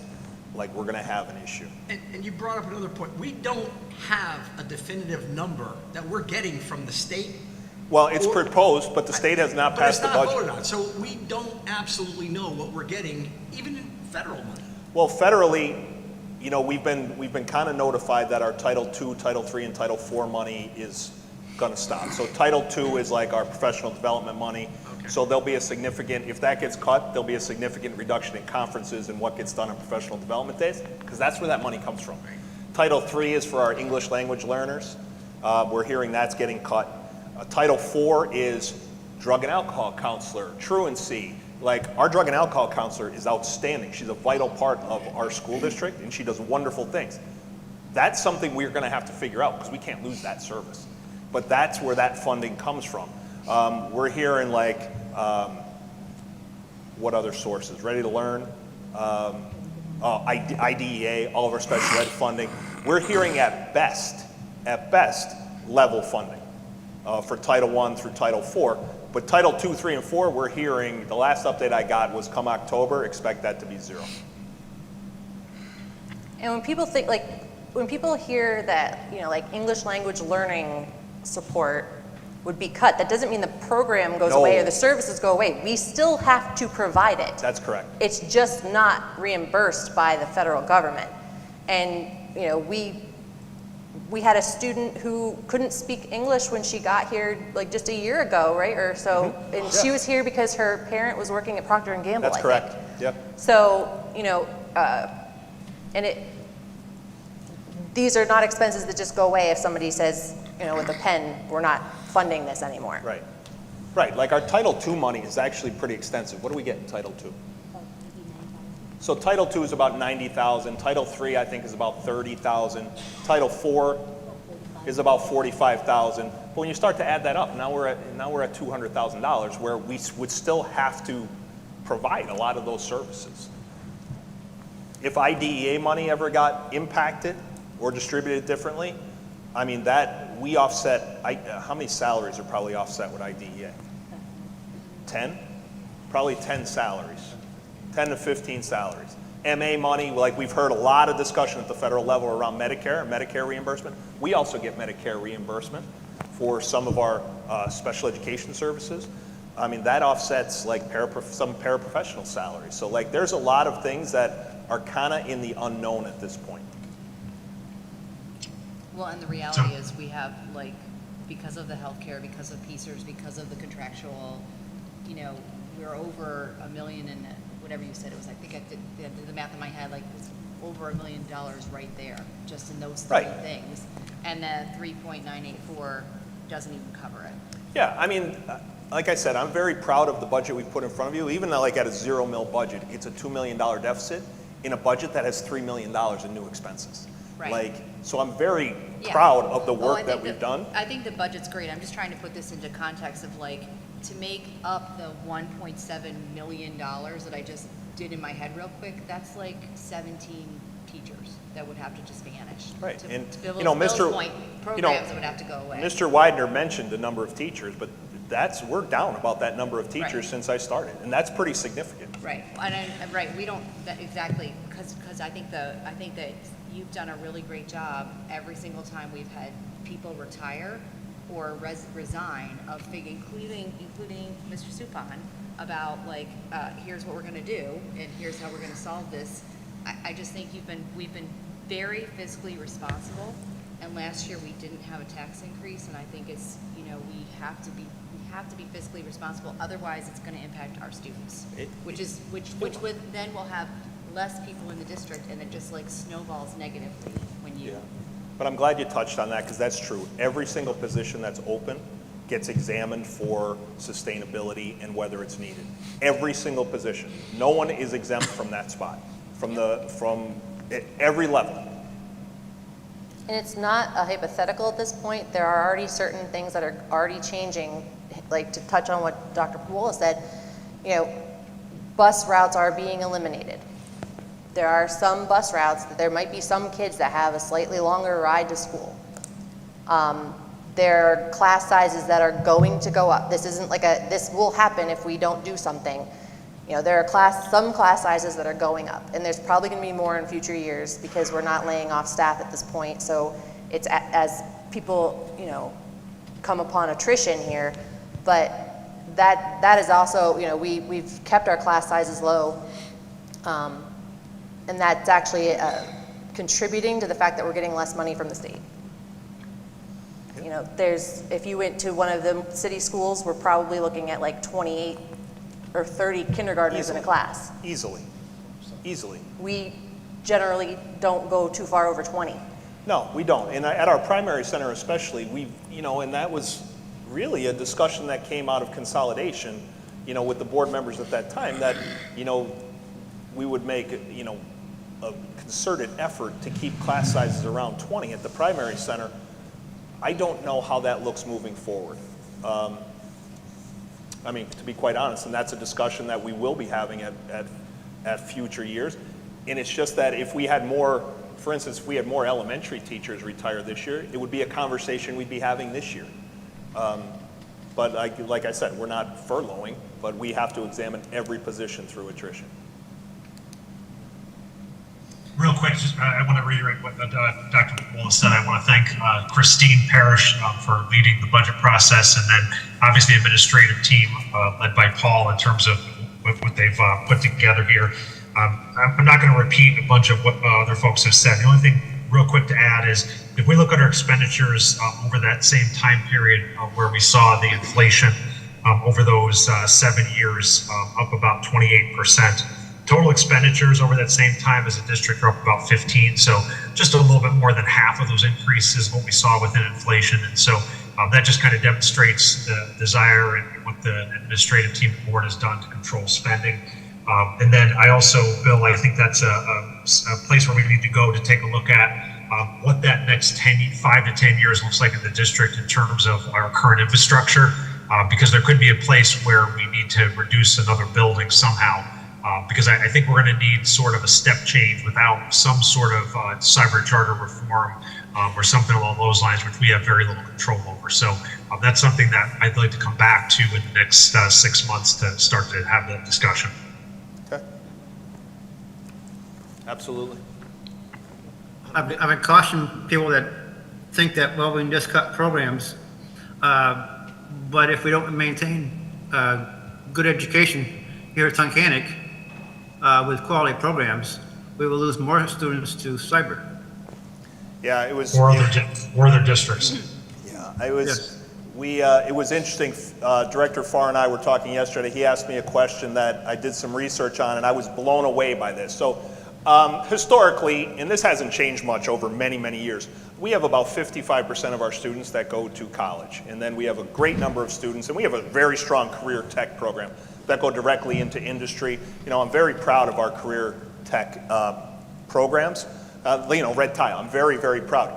we're going to have an issue. And you brought up another point. We don't have a definitive number that we're getting from the state. Well, it's proposed, but the state has not passed the budget. Voted on, so we don't absolutely know what we're getting, even in federal money. Well, federally, we've been kind of notified that our Title II, Title III, and Title IV money is going to stop. So Title II is like our professional development money. Okay. So there'll be a significant, if that gets cut, there'll be a significant reduction in conferences and what gets done on professional development days, because that's where that money comes from. Right. Title III is for our English language learners. We're hearing that's getting cut. Title IV is drug and alcohol counselor, truancy. Our drug and alcohol counselor is outstanding. She's a vital part of our school district, and she does wonderful things. That's something we're going to have to figure out, because we can't lose that service. But that's where that funding comes from. We're hearing what other sources? Ready to Learn, IDEA, all of our special ed funding. We're hearing at best at best, level funding for Title I through Title IV. But Title II, III, and IV, we're hearing, the last update I got was come October, expect that to be 0. And when people think, like, when people hear that, you know, like English language learning support would be cut, that doesn't mean the program goes away or the services go away. We still have to provide it. That's correct. It's just not reimbursed by the federal government. And, you know, we had a student who couldn't speak English when she got here, like just a year ago, right, or so, and she was here because her parent was working at Procter & Gamble, That's I correct. think. Yep. So, you know, these are not expenses that just go away if somebody says, you know, with a pen, we're not funding this anymore. Right. Right. Like our Title II money is actually pretty extensive. What do we get in Title II? So Title II is about 90,000. Title III, I think, is about 30,000. Title IV is about 45,000. But when you start to add that up, now we're at $200,000, where we would still have to provide a lot of those services. If IDEA money ever got impacted or distributed differently, I mean, that we offset, how many salaries are probably offset with IDEA? 10? Probably 10 salaries, 10 to 15 salaries. MA money, like we've heard a lot of discussion at the federal level around Medicare and Medicare reimbursement. We also get Medicare reimbursement for some of our special education services. I mean, that offsets like some paraprofessional salaries. So like there's a lot of things that are kind of in the unknown at this point. Well, and the reality is we have, like, because of the healthcare, because of PCERS, because of the contractual, you know, we're over $1 million and whatever you said it was. I think I did the math in my head, like it's over $1 million right there, just in those three things. And the 3.984 doesn't even cover it. Yeah, I mean, like I said, I'm very proud of the budget we've put in front of you. Even though like at a $0 mil budget, it's a $2 million deficit in a budget that has $3 million in new expenses. Right. Like, so I'm very proud of the work that we've done. I think the budget's great. I'm just trying to put this into context of like, to make up the $1.7 million that I just did in my head real quick, that's like 17 teachers that would have to just vanish. Right, To and Bill's you know, Mr. point, programs that would have to go away. Mr. Widener mentioned the number of teachers, but we're down about that number of teachers Right. since I started, and that's pretty significant. Right, right, we don't, exactly, because I think that you've done a really great job every single time we've had people retire or resign, including Mr. Suppan, about like, here's what we're gonna do, and here's how we're gonna solve this. I just think we've been very fiscally responsible, and last year we didn't have a tax increase, and I think it's, you know, we have to be fiscally responsible, otherwise it's gonna impact our students, which then we'll have less people in the district, and it just like snowballs negatively when you. Yeah. But I'm glad you touched on that, because that's true. Every single position that's open gets examined for sustainability and whether it's needed. Every single position. No one is exempt from that spot, from every level. And it's not a hypothetical at this point. There are already certain things that are already changing, like to touch on what Dr. Pawola said, you know, bus routes are being eliminated. There are some bus routes that there might be some kids that have a slightly longer ride to school. There are class sizes that are going to go up. This isn't like this will happen if we don't do something. You know, there are some class sizes that are going up, and there's probably going to be more in future years because we're not laying off staff at this point. So it's as people, you know, come upon attrition here, but that is also, you know, we've kept our class sizes low, and that's actually contributing to the fact that we're getting less money from the state. You know, if you went to one of the city schools, we're probably looking at like 28 or 30 kindergartners in a class. Easily. We generally don't go too far over 20. No, we don't. And at our primary center especially, and that was really a discussion that came out of consolidation, you know, with the board members at that time, that, you know, we would make, you know, a concerted effort to keep class sizes around 20 at the primary center. I don't know how that looks moving forward. I mean, to be quite honest, and that's a discussion that we will be having at future years. And it's just that if we had more for instance, if we had more elementary teachers retire this year, it would be a conversation we'd be having this year. But like I said, we're not furloughing, but we have to examine every position through attrition. Real quick, just, I want to reiterate what Dr. Wallace said. I want to thank Christine Parrish for leading the budget process, and then obviously the administrative team led by Paul in terms of what they've put together here. I'm not going to repeat a bunch of what other folks have said. The only thing real quick to add is if we look at our expenditures over that same time period where we saw the inflation over those 7 years up about 28%. Total expenditures over that same time as a district are up about 15. So just a little bit more than half of those increases what we saw within inflation. And so that just kind of demonstrates the desire and what the administrative team and board has done to control spending. And then I also, Bill, I think that's a place where we need to go to take a look at what that next 5 to 10 years looks like in the district in terms of our current infrastructure, because there could be a place where we need to reduce another building somehow. Because I think we're going to need sort of a step change without some sort of cyber charter reform or something along those lines, which we have very little control over. So that's something that I'd like to come back to in the next 6 months to start to have that discussion. Okay. Absolutely. I would caution people that think that, well, we can just cut programs, but if we don't maintain good education here at Tunkhannock with quality programs, we will lose more students to cyber. Yeah, it was. Or other districts. Yeah, it was. Yes. It was interesting. Director Farr and I were talking yesterday. He asked me a question that I did some research on, and I was blown away by this. So, historically, and this hasn't changed much over many, many years, we have about 55% of our students that go to college, and then we have a great number of students, and we have a very strong career tech program that go directly into industry. You know, I'm very proud of our career tech programs. You know, Red Tile, I'm very, very proud.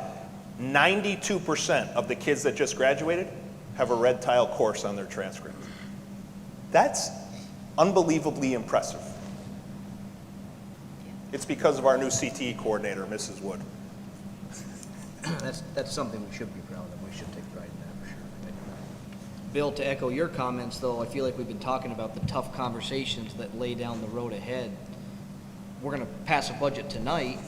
92% of the kids that just graduated have a Red Tile course on their transcript. That's unbelievably impressive. It's because of our new CTE coordinator, Mrs. Wood. That's something we should be proud of. We should take pride in that for sure. Bill, to echo your comments, though, I feel like we've been talking about the tough conversations that lay down the road ahead. We're going to pass a budget tonight,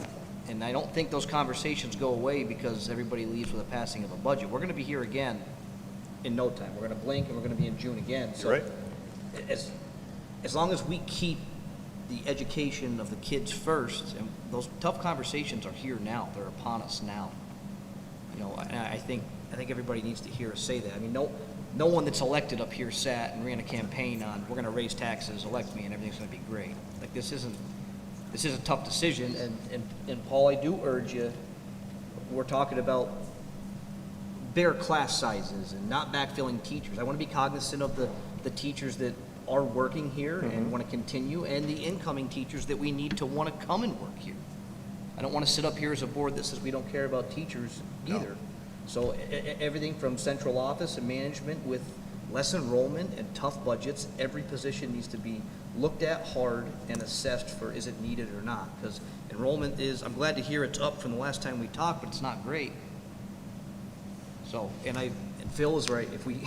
and I don't think those conversations go away because everybody leaves with a passing of a budget. We're going to be here again in no time. We're going to blink, and we're going to be in June again. So, Right. As long as we keep the education of the kids first, and those tough conversations are here now. They're upon us now. You know, I think everybody needs to hear us say that. I mean, no one that's elected up here sat and ran a campaign on, we're going to raise taxes, elect me, and everything's going to be great. Like, this is a tough decision, and Paul, I do urge you, we're talking about bigger class sizes and not backfilling teachers. I want to be cognizant of the teachers that are working here and want to continue, and the incoming teachers that we need to want to come and work here. I don't want to sit up here as a board that says we don't care about teachers either. So everything from central office and management with less enrollment and tough budgets, every position needs to be looked at hard and assessed for is it needed or not. Because enrollment is, I'm glad to hear it's up from the last time we talked, but it's not great. So, and Phil is right, if we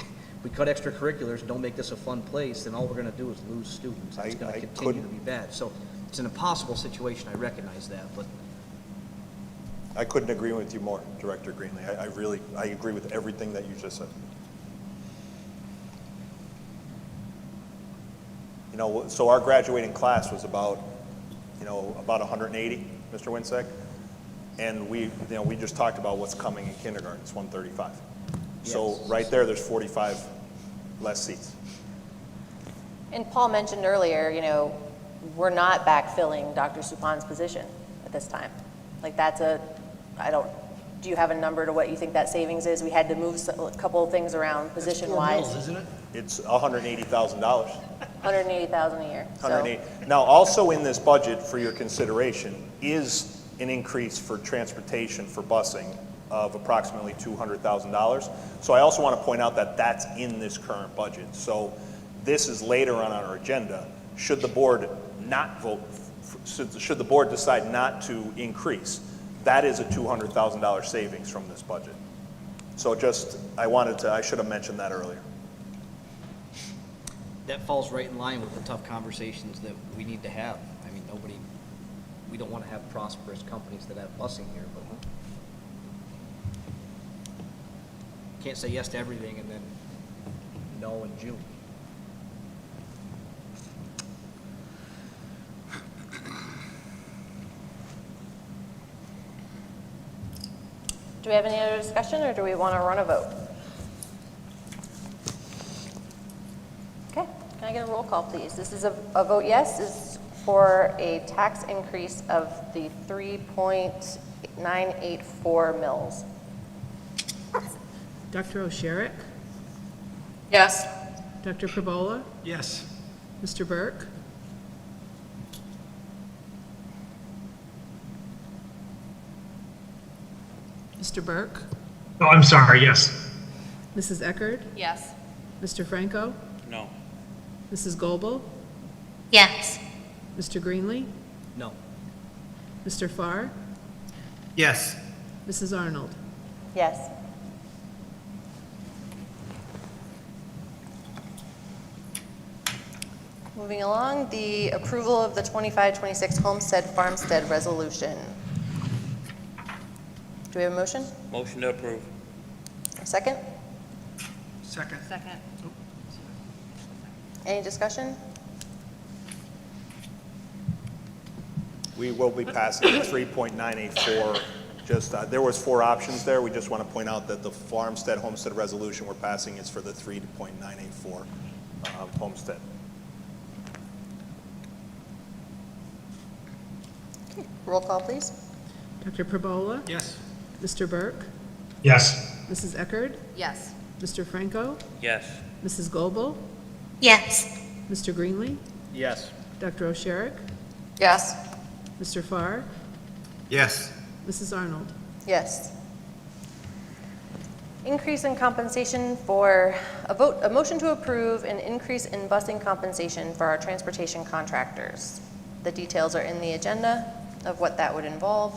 cut extracurriculars and don't make this a fun place, then all we're gonna do is lose students. It's gonna continue to be bad. So it's an impossible situation, I recognize that, but. I couldn't agree with you more, Director Greenlee. I agree with everything that you just said. You know, so our graduating class was about 180, Mr. Winsack, and we just talked about what's coming in kindergarten. It's 135. So right there's 45 less seats. And Paul mentioned earlier, you know, we're not backfilling Dr. Supan's position at this time. Like, do you have a number to what you think that savings is? We had to move a couple of things around position-wise. That's $4 million, isn't it? It's $180,000. $180,000 a year. So 180. Now, also in this budget for your consideration is an increase for transportation for busing of approximately $200,000. So I also want to point out that that's in this current budget. So this is later on our agenda. Should the board not vote, should the board decide not to increase, that is a $200,000 savings from this budget. So I should have mentioned that earlier. That falls right in line with the tough conversations that we need to have. I mean, we don't want to have prosperous companies that have busing here, but can't say yes to everything and then no in June. Do we have any other discussion, or do we want to run a vote? Okay, can I get a roll call, please? This is a vote yes, is for a tax increase of the 3.984 mils. Dr. O'Sherrick, Yes. Dr. Perbola, Yes. Mr. Burke, Mr. Burke, Oh, I'm sorry, yes. Mrs. Eckerd, Yes. Mr. Franco, No. Mrs. Goebel, Yes. Mr. Greenlee, No. Mr. Farr, Yes. Mrs. Arnold. Yes. Moving along, the approval of the 25-26 Homestead Farmstead Resolution. Do we have a motion? Motion to approve. A second? Second. Second. Any discussion? We will be passing 3.984. There was 4 options there. We just want to point out that the Farmstead Homestead Resolution we're passing is for the 3.984 homestead. Okay, roll call, please. Dr. Perbola, Yes. Mr. Burke, Yes. Mrs. Eckerd, Yes. Mr. Franco, Yes. Mrs. Goebel, Yes. Mr. Greenlee, Yes. Dr. O'Sherrick, Yes. Mr. Farr, Yes. Mrs. Arnold. Yes. Increase in compensation for, a motion to approve an increase in busing compensation for our transportation contractors. The details are in the agenda of what that would involve.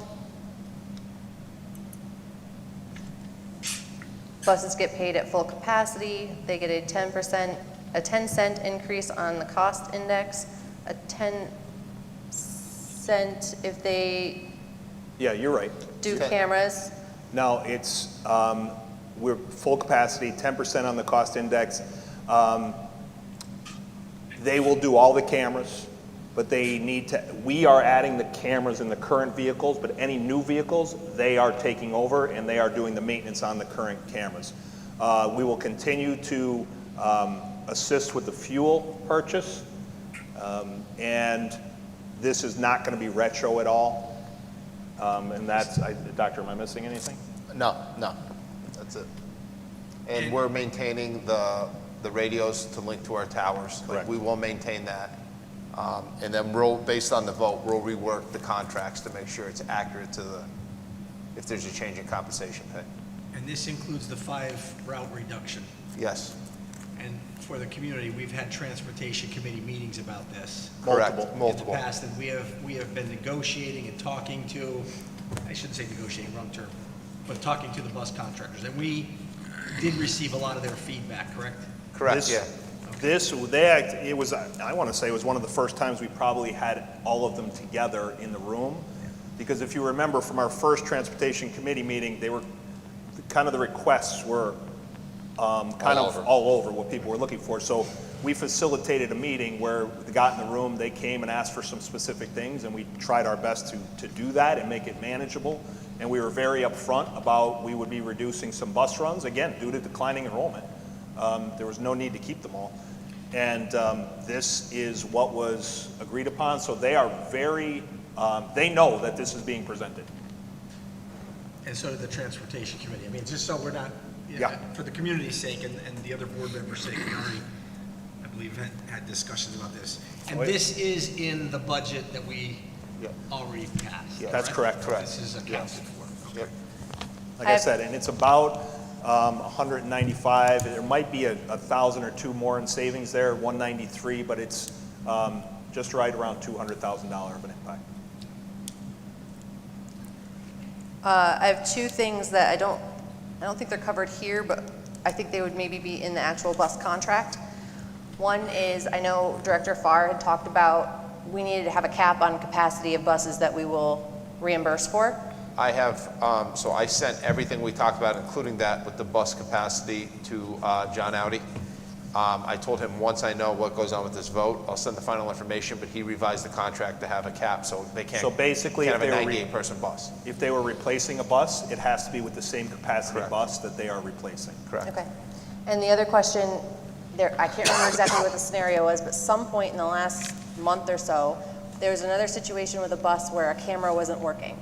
Buses get paid at full capacity. They get a 10-cent increase on the cost index, a 10-cent if they Yeah, you're right. do cameras. No, it's, we're full capacity, 10% on the cost index. They will do all the cameras, but they need to, we are adding the cameras in the current vehicles, but any new vehicles, they are taking over and they are doing the maintenance on the current cameras. We will continue to assist with the fuel purchase, and this is not going to be retro at all. And that's, Doctor, am I missing anything? No, that's it. And we're maintaining the radios to link to our towers. Correct. We will maintain that. And then we'll, based on the vote, we'll rework the contracts to make sure it's accurate to if there's a change in compensation pay. And this includes the 5 route reduction. Yes, And for the community, we've had transportation committee meetings about this correct, Multiple. multiple. in the past, and we have been negotiating and talking to, I shouldn't say negotiating, wrong term, but talking to the bus contractors, and we did receive a lot of their feedback, correct? Correct, yeah. It was, I want to say it was one of the first times we probably had all of them together in the room. Because if you remember from our first transportation committee meeting, they were, kind of the requests were all over what people were looking for. So we facilitated a meeting where they got in the room, they came and asked for some specific things, and we tried our best to do that and make it manageable. And we were very upfront about we would be reducing some bus runs, again, due to declining enrollment. There was no need to keep them all. And this is what was agreed upon, so they are very, they know that this is being presented. And so did the transportation committee. I mean, just so we're not, Yeah. for the community's sake and the other board members' sake, we already, I believe, had discussions about this. And this is in the budget that we Yeah. already passed. Yeah. That's correct. This is accounted for. Yep. Like I said, and it's about 195, there might be 1,000 or 2 more in savings there, 193, but it's just right around $200,000 of an impact. I have two things that I don't think they're covered here, but I think they would maybe be in the actual bus contract. One is, I know Director Farr had talked about we needed to have a cap on capacity of buses that we will reimburse for. I have, so I sent everything we talked about, including that with the bus capacity, to John Audi. I told him once I know what goes on with this vote, I'll send the final information, but he revised the contract to have a cap, so they can't. So basically, can't if have they a were 98-person bus. If they were replacing a bus, it has to be with the same capacity Correct. bus that they are replacing. Correct. Okay. And the other question, I can't remember exactly what the scenario was, but some point in the last month or so, there was another situation with a bus where a camera wasn't working.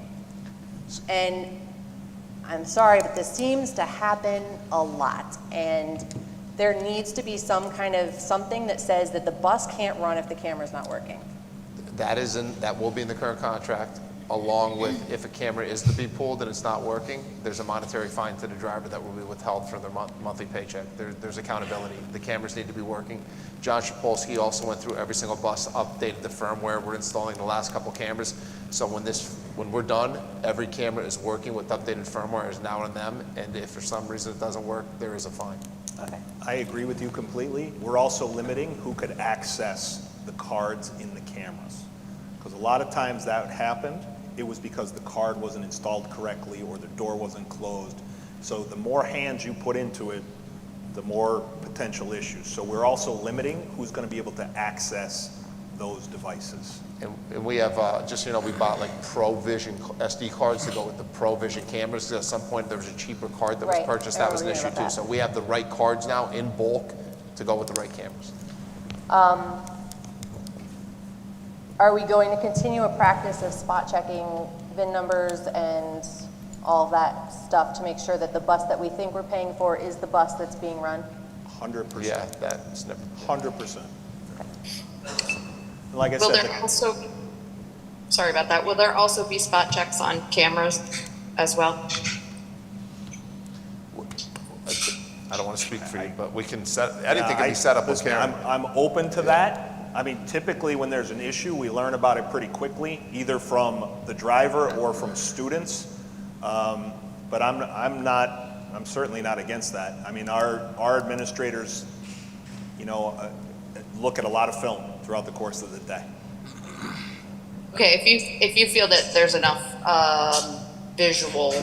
And I'm sorry, but this seems to happen a lot. And there needs to be some kind of something that says that the bus can't run if the camera's not working. That will be in the current contract, along with if a camera is to be pulled and it's not working, there's a monetary fine to the driver that will be withheld from their monthly paycheck. There's accountability. The cameras need to be working. John Shapolsky also went through every single bus, updated the firmware. We're installing the last couple cameras. So when we're done, every camera is working with updated firmware, is now on them, and if for some reason it doesn't work, there is a fine. Okay. I agree with you completely. We're also limiting who could access the cards in the cameras. Because a lot of times that happened, it was because the card wasn't installed correctly or the door wasn't closed. So the more hands you put into it, the more potential issues. So we're also limiting who's going to be able to access those devices. And we have, just so you know, we bought like ProVision SD cards to go with the ProVision cameras. At some point, there was a cheaper card that was Right. purchased. I That was an remember issue hearing too. about So we have the right cards now in bulk to go with the right cameras. Are we going to continue a practice of spot checking VIN numbers and all that stuff to make sure that the bus that we think we're paying for is the bus that's being run? 100%. Yeah, that's never. 100%. Like I Will said, there also, sorry about that, will there also be spot checks on cameras as well? I don't want to speak for you, but we can set, anything can be set up with listen, camera. I'm open to that. I mean, typically when there's an issue, we learn about it pretty quickly, either from the driver or from students. But I'm certainly not against that. I mean, our administrators, look at a lot of film throughout the course of the day. Okay, if you feel that there's enough visual,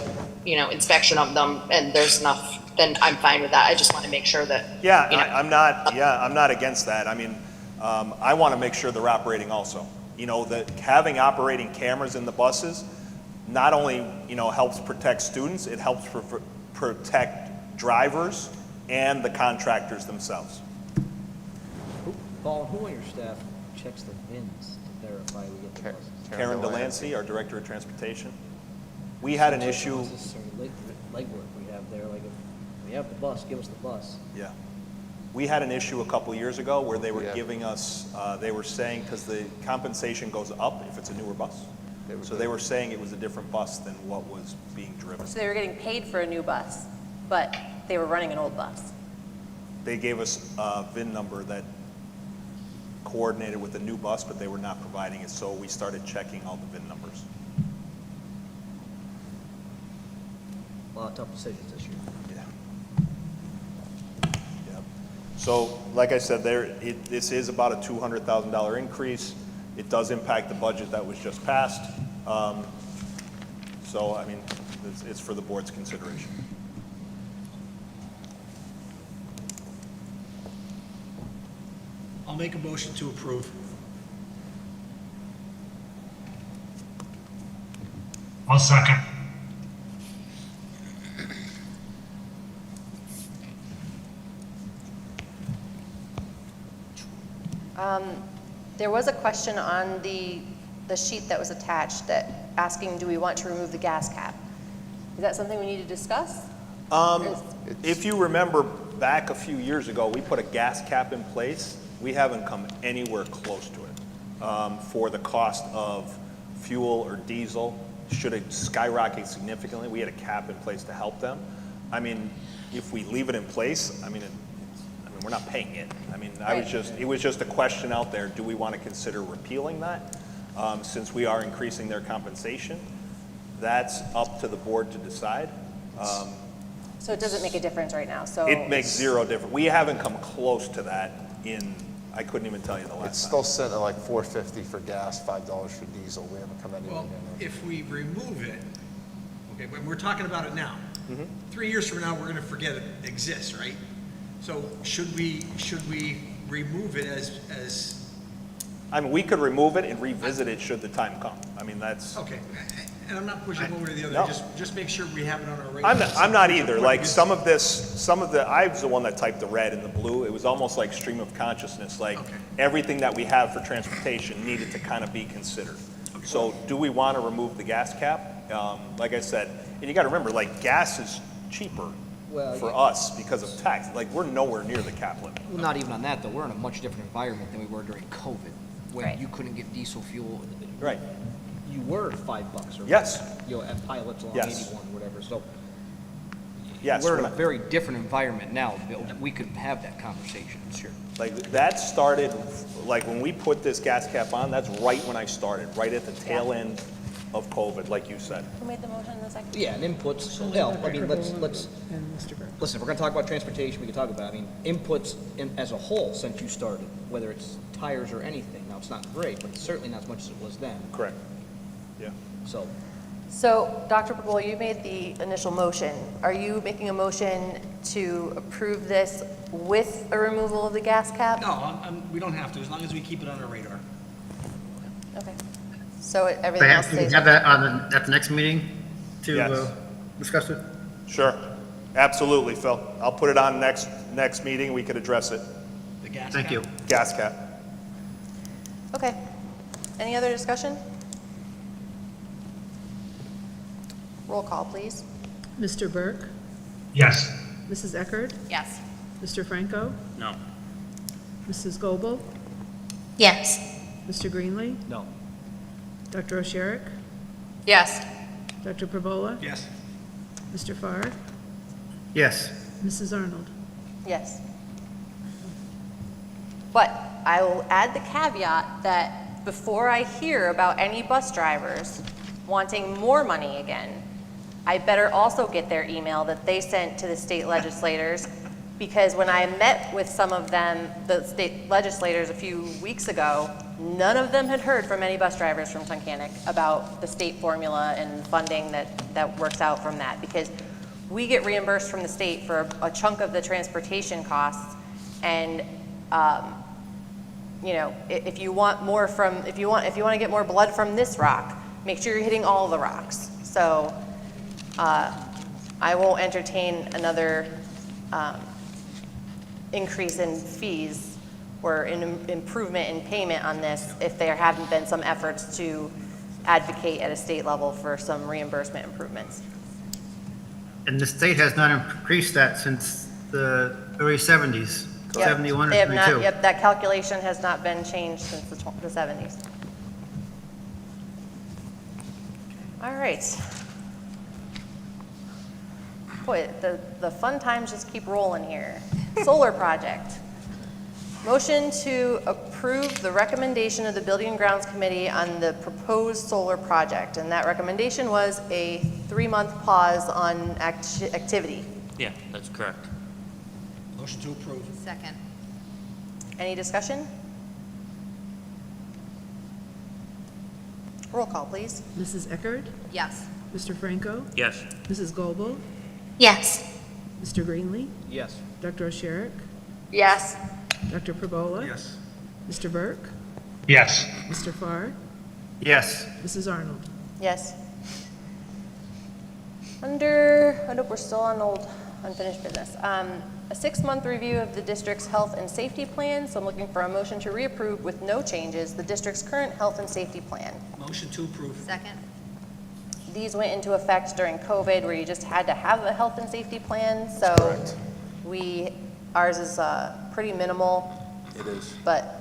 inspection of them and there's enough, then I'm fine with that. I just want to make sure that. Yeah, I'm not against that. I mean, I want to make sure they're operating also. That having operating cameras in the buses not only, helps protect students, it helps protect drivers and the contractors themselves. Paul, who on your staff checks the VINs to verify we get the buses? Karen Delancey, our Director of Transportation. We had an issue. Unnecessary legwork we have there, like if we have the bus, give us the bus. Yeah. We had an issue a couple years ago where they were Yeah. giving us, they were saying, because the compensation goes up if it's a newer bus. So they were saying it was a different bus than what was being driven. So they were getting paid for a new bus, but they were running an old bus. They gave us a VIN number that coordinated with the new bus, but they were not providing it, so we started checking all the VIN numbers. A lot of tough decisions this year. Yeah. Yep. So, like I said, this is about a $200,000 increase. It does impact the budget that was just passed. So, I mean, it's for the board's consideration. I'll make a motion to approve. I'll second. There was a question on the sheet that was attached that asking, do we want to remove the gas cap? Is that something we need to discuss? If you remember back a few years ago, we put a gas cap in place. We haven't come anywhere close to it for the cost of fuel or diesel. Should it skyrocket significantly, we had a cap in place to help them. I mean, if we leave it in place, we're not paying it. I mean, it was just a question out there. Do we want to consider repealing that since we are increasing their compensation? That's up to the board to decide. So it doesn't make a difference right now, so. It makes zero difference. We haven't come close to that in, I couldn't even tell you the It's last still time. sitting at like $4.50 for gas, $5 for diesel. We haven't come anywhere Well, near that. if we remove it, okay, but we're talking about it now. Mm-hmm. 3 years from now, we're gonna forget it exists, right? So should we remove it as, I mean, we could remove it and revisit it should the time come. I mean, that's, okay, and I'm not pushing one way or the other, No. just make sure we have it on our radar. I'm not either. Like, some of the, I was the one that typed the red and the blue. It was almost like stream of consciousness, like Okay. everything that we have for transportation needed to kind of be considered. So do we want to remove the gas cap? Like I said, and you got to remember, like, gas is cheaper Well, for yeah. us because of tax. Like, we're nowhere near the cap limit. Well, not even on that, though. We're in a much different environment than we were during COVID, when Right. you couldn't get diesel fuel. Right. You were $5 or. Yes. You know, at pilots along Yes. 81 or whatever, so. Yes. We're in a not- very different environment now. We could have that conversation, sure. Like, that started, like, when we put this gas cap on, that's right when I started, right at the tail end of COVID, like you said. Who made the motion in the second? Yeah, and inputs, well, I mean, let's, And Mr. Burke. listen, if we're gonna talk about transportation, we can talk about, I mean, inputs as a whole since you started, whether it's tires or anything. Now, it's not great, but it's certainly not as much as it was then, Correct. Yeah. so. So, Dr. Pagula, you made the initial motion. Are you making a motion to approve this with a removal of the gas cap? No, we don't have to, as long as we keep it on our radar. Okay. So everything else Perhaps we can stays. have that at the next meeting to Yes. discuss it? Sure. Absolutely, Phil. I'll put it on next meeting. We could address it. The gas Thank cap? you. Gas cap. Okay. Any other discussion? Roll call, please. Mr. Burke, Yes. Mrs. Eckert, Yes. Mr. Franco, No. Mrs. Goebel, Yes. Mr. Greenlee, No. Dr. Osherek, Yes. Dr. Perbola, Yes. Mr. Farr, Yes. Mrs. Arnold. Yes. But I will add the caveat that before I hear about any bus drivers wanting more money again, I better also get their email that they sent to the state legislators, because when I met with some of them, the state legislators a few weeks ago, none of them had heard from any bus drivers from Tunkhannock about the state formula and funding that works out from that, because we get reimbursed from the state for a chunk of the transportation costs, and you know, if you want more from, if you want to get more blood from this rock, make sure you're hitting all the rocks. So I won't entertain another increase in fees or an improvement in payment on this if there haven't been some efforts to advocate at a state level for some reimbursement improvements. And the state has not increased that since the early 70s, Yep, 71 or they have not- 72. Yep, that calculation has not been changed since the 70s. All right. Boy, the fun times just keep rolling here. Solar project. Motion to approve the recommendation of the Building and Grounds Committee on the proposed solar project. And that recommendation was a 3-month pause on activity. Yeah, that's correct. Motion to approve. Second. Any discussion? Roll call, please. Mrs. Eckert, Yes. Mr. Franco, Yes. Mrs. Goebel, Yes. Mr. Greenlee, Yes. Dr. Osherek, Yes. Dr. Perbola, Yes. Mr. Burke, Yes. Mr. Farr, Yes. Mrs. Arnold. Yes. Under, oh nope, we're still on old unfinished business. A 6-month review of the district's health and safety plan. So I'm looking for a motion to reapprove with no changes the district's current health and safety plan. Motion to approve. Second. These went into effect during COVID where you just had to have a health and safety plan. So correct. ours is pretty minimal, It is. but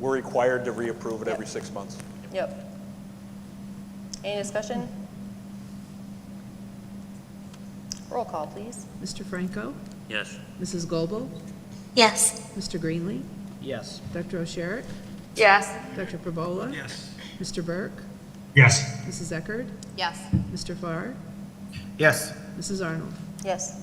We're required to reapprove it Yep. every 6 months. yep. Any discussion? Roll call, please. Mr. Franco, Yes. Mrs. Goebel, Yes. Mr. Greenlee, Yes. Dr. Osherek, Yes. Dr. Perbola, Yes. Mr. Burke, Yes. Mrs. Eckerd, Yes. Mr. Farr, Yes. Mrs. Arnold. Yes.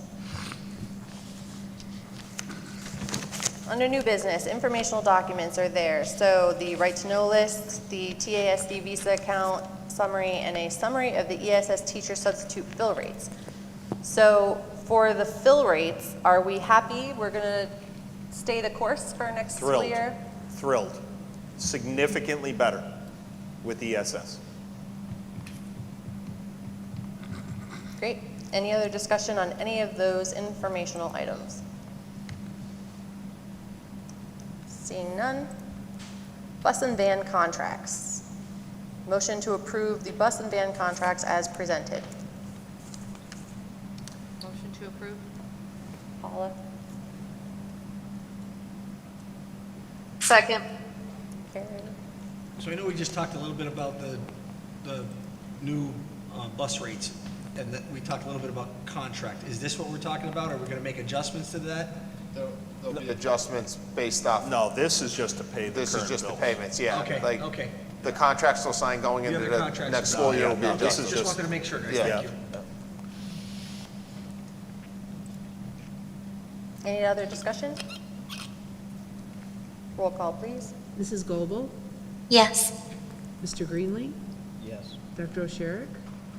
Under new business, informational documents are there. So the right to know list, the TASD visa account summary, and a summary of the ESS teacher substitute fill rates. So for the fill rates, are we happy? We're going to stay the course for next school Thrilled. year? Thrilled. Significantly better with ESS. Great. Any other discussion on any of those informational items? Seeing none. Bus and van contracts. Motion to approve the bus and van contracts as presented. Motion to approve? Paula? Second. Karen? So I know we just talked a little bit about the new bus rates, and that we talked a little bit about contract. Is this what we're talking about? Are we gonna make adjustments to that? There'll be adjustments based off, No, this is just to pay the this is current just the bills. payments, yeah. Okay, Like, okay. the contracts will sign going The into other the contracts next are school not. year will be Yeah, no, this adjusted. is Just just- wanted to make sure, guys. Yeah. Thank you. Any other discussion? Roll call, please. Mrs. Goebel, Yes. Mr. Greenlee, Yes. Dr. O'Sherrick,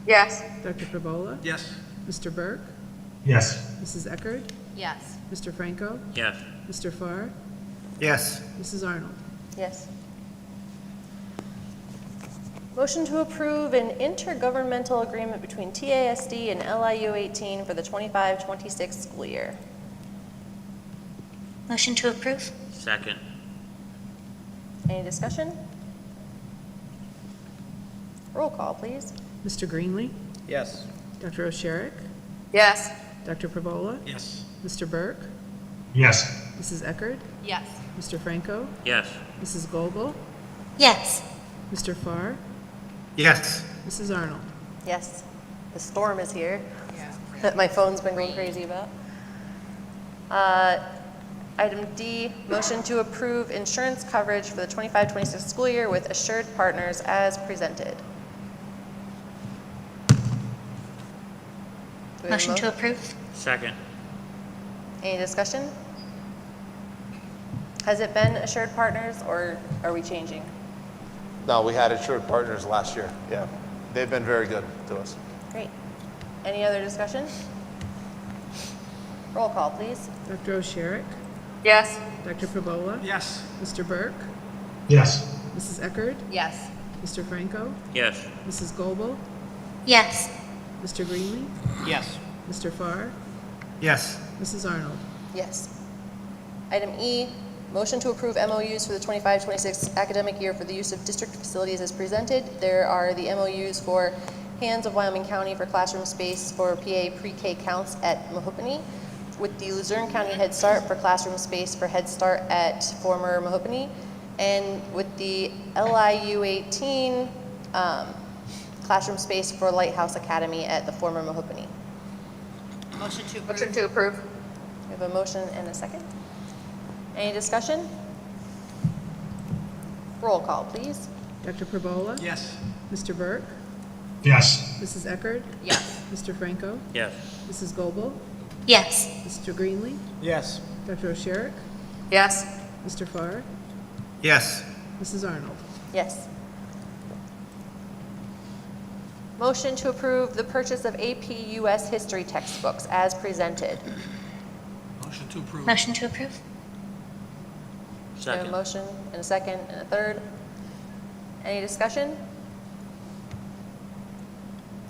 Yes. Dr. Perbola, Yes. Mr. Burke, Yes. Mrs. Eckerd, Yes. Mr. Franco, Yes. Mr. Farr, Yes. Mrs. Arnold. Yes. Motion to approve an intergovernmental agreement between TASD and LIU 18 for the 25-26 school year. Motion to approve? Second. Any discussion? Roll call, please. Mr. Greenlee, Yes. Dr. O'Sherrick, Yes. Dr. Perbola, Yes. Mr. Burke, Yes. Mrs. Eckerd, Yes. Mr. Franco, Yes. Mrs. Goebel, Yes. Mr. Farr, Yes. Mrs. Arnold. Yes. The storm is here Yeah. that my phone's been going crazy about. Item D, motion to approve insurance coverage for the 25-26 school year with Assured Partners as presented. Do we have a Motion to mo- approve? Second. Any discussion? Has it been Assured Partners or are we changing? No, we had Assured Partners last year, yeah. They've been very good to us. Great. Any other discussion? Roll call, please. Dr. O'Sherrick, Yes. Dr. Perbola, Yes. Mr. Burke, Yes. Mrs. Eckerd, Yes. Mr. Franco, Yes. Mrs. Goebel, Yes. Mr. Greenlee, Yes. Mr. Farr, Yes. Mrs. Arnold. Yes. Item E, motion to approve MOUs for the 25-26 academic year for the use of district facilities as presented. There are the MOUs for Hands of Wyoming County for classroom space for PA pre-K counts at Mahoupany, with the Luzerne County Head Start for classroom space for Head Start at former Mahoupany, and with the LIU 18 classroom space for Lighthouse Academy at the former Mahoupany. Motion to approve? Motion to approve? We have a motion and a second. Any discussion? Roll call, please. Dr. Perbola, Yes. Mr. Burke, Yes. Mrs. Eckerd, Yes. Mr. Franco, Yes. Mrs. Goebel, Yes. Mr. Greenlee, Yes. Dr. O'Sherrick, Yes. Mr. Farr, Yes. Mrs. Arnold. Yes. Motion to approve the purchase of AP US history textbooks as presented. Motion to approve? Motion to approve? We have a Second. motion and a second and a third. Any discussion?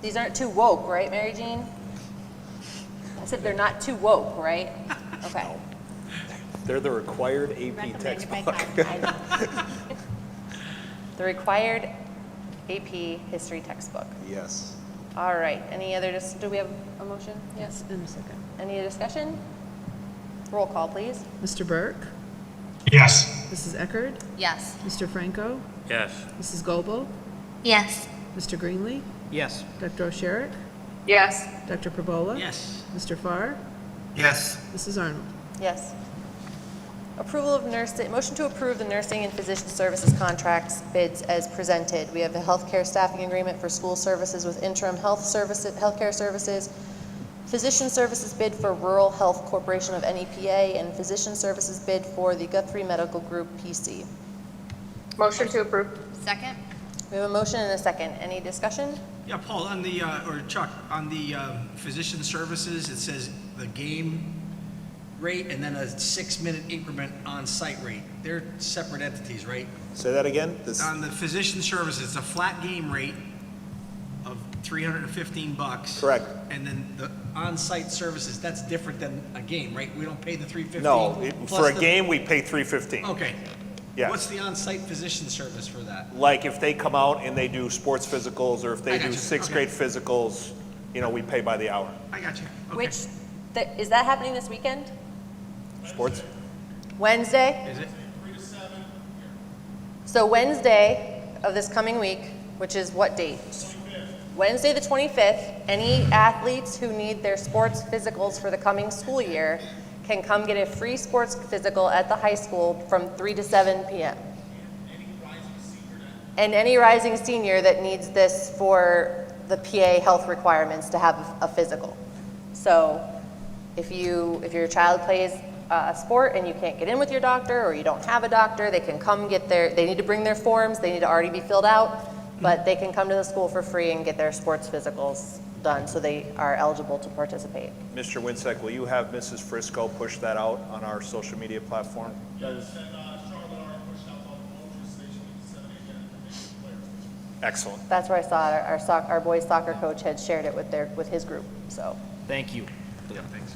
These aren't too woke, right, Mary Jean? I said they're not too woke, right? Okay. They're the required AP textbook. I know. The required AP history textbook. Yes. All right, any other, do we have a motion? Yes, in a second. Any discussion? Roll call, please. Mr. Burke, Yes. Mrs. Eckerd, Yes. Mr. Franco, Yes. Mrs. Goebel, Yes. Mr. Greenlee, Yes. Dr. O'Sherrick, Yes. Dr. Perbola, Yes. Mr. Farr, Yes. Mrs. Arnold. Yes. Motion to approve the nursing and physician services contracts bids as presented. We have a healthcare staffing agreement for school services with interim healthcare services, physician services bid for Rural Health Corporation of NEPA, and physician services bid for the Guthrie Medical Group PC. Motion to approve. Second? We have a motion and a second. Any discussion? Yeah, Paul, on the, or Chuck, on the physician services, it says the game rate and then a 6-minute increment on-site rate. They're separate entities, right? Say that again? On the physician services, it's a flat game rate of $315. Correct. And then the on-site services, that's different than a game, right? We don't pay the $315? No, plus for a the- game, we pay $315. Okay. Yeah. What's the on-site physician service for that? Like if they come out and they do sports physicals, or if I they got do you. sixth Okay. grade physicals, we pay by the hour. I got you. Okay. Which, is that happening this weekend? Sports? Wednesday? Is it? So Wednesday of this coming week, which is what date? Wednesday the 25th, any athletes who need their sports physicals for the coming school year can come get a free sports physical at the high school from 3 to 7 p.m. And any rising senior that needs this for the PA health requirements to have a physical. So if your child plays a sport and you can't get in with your doctor, or you don't have a doctor, they can come they need to bring their forms, they need to already be filled out, but they can come to the school for free and get their sports physicals done so they are eligible to participate. Mr. Winseck, will you have Mrs. Frisco push that out on our social media platform? Excellent. That's where I saw our boys soccer coach had shared it with his group, so. Thank you. Yeah, thanks.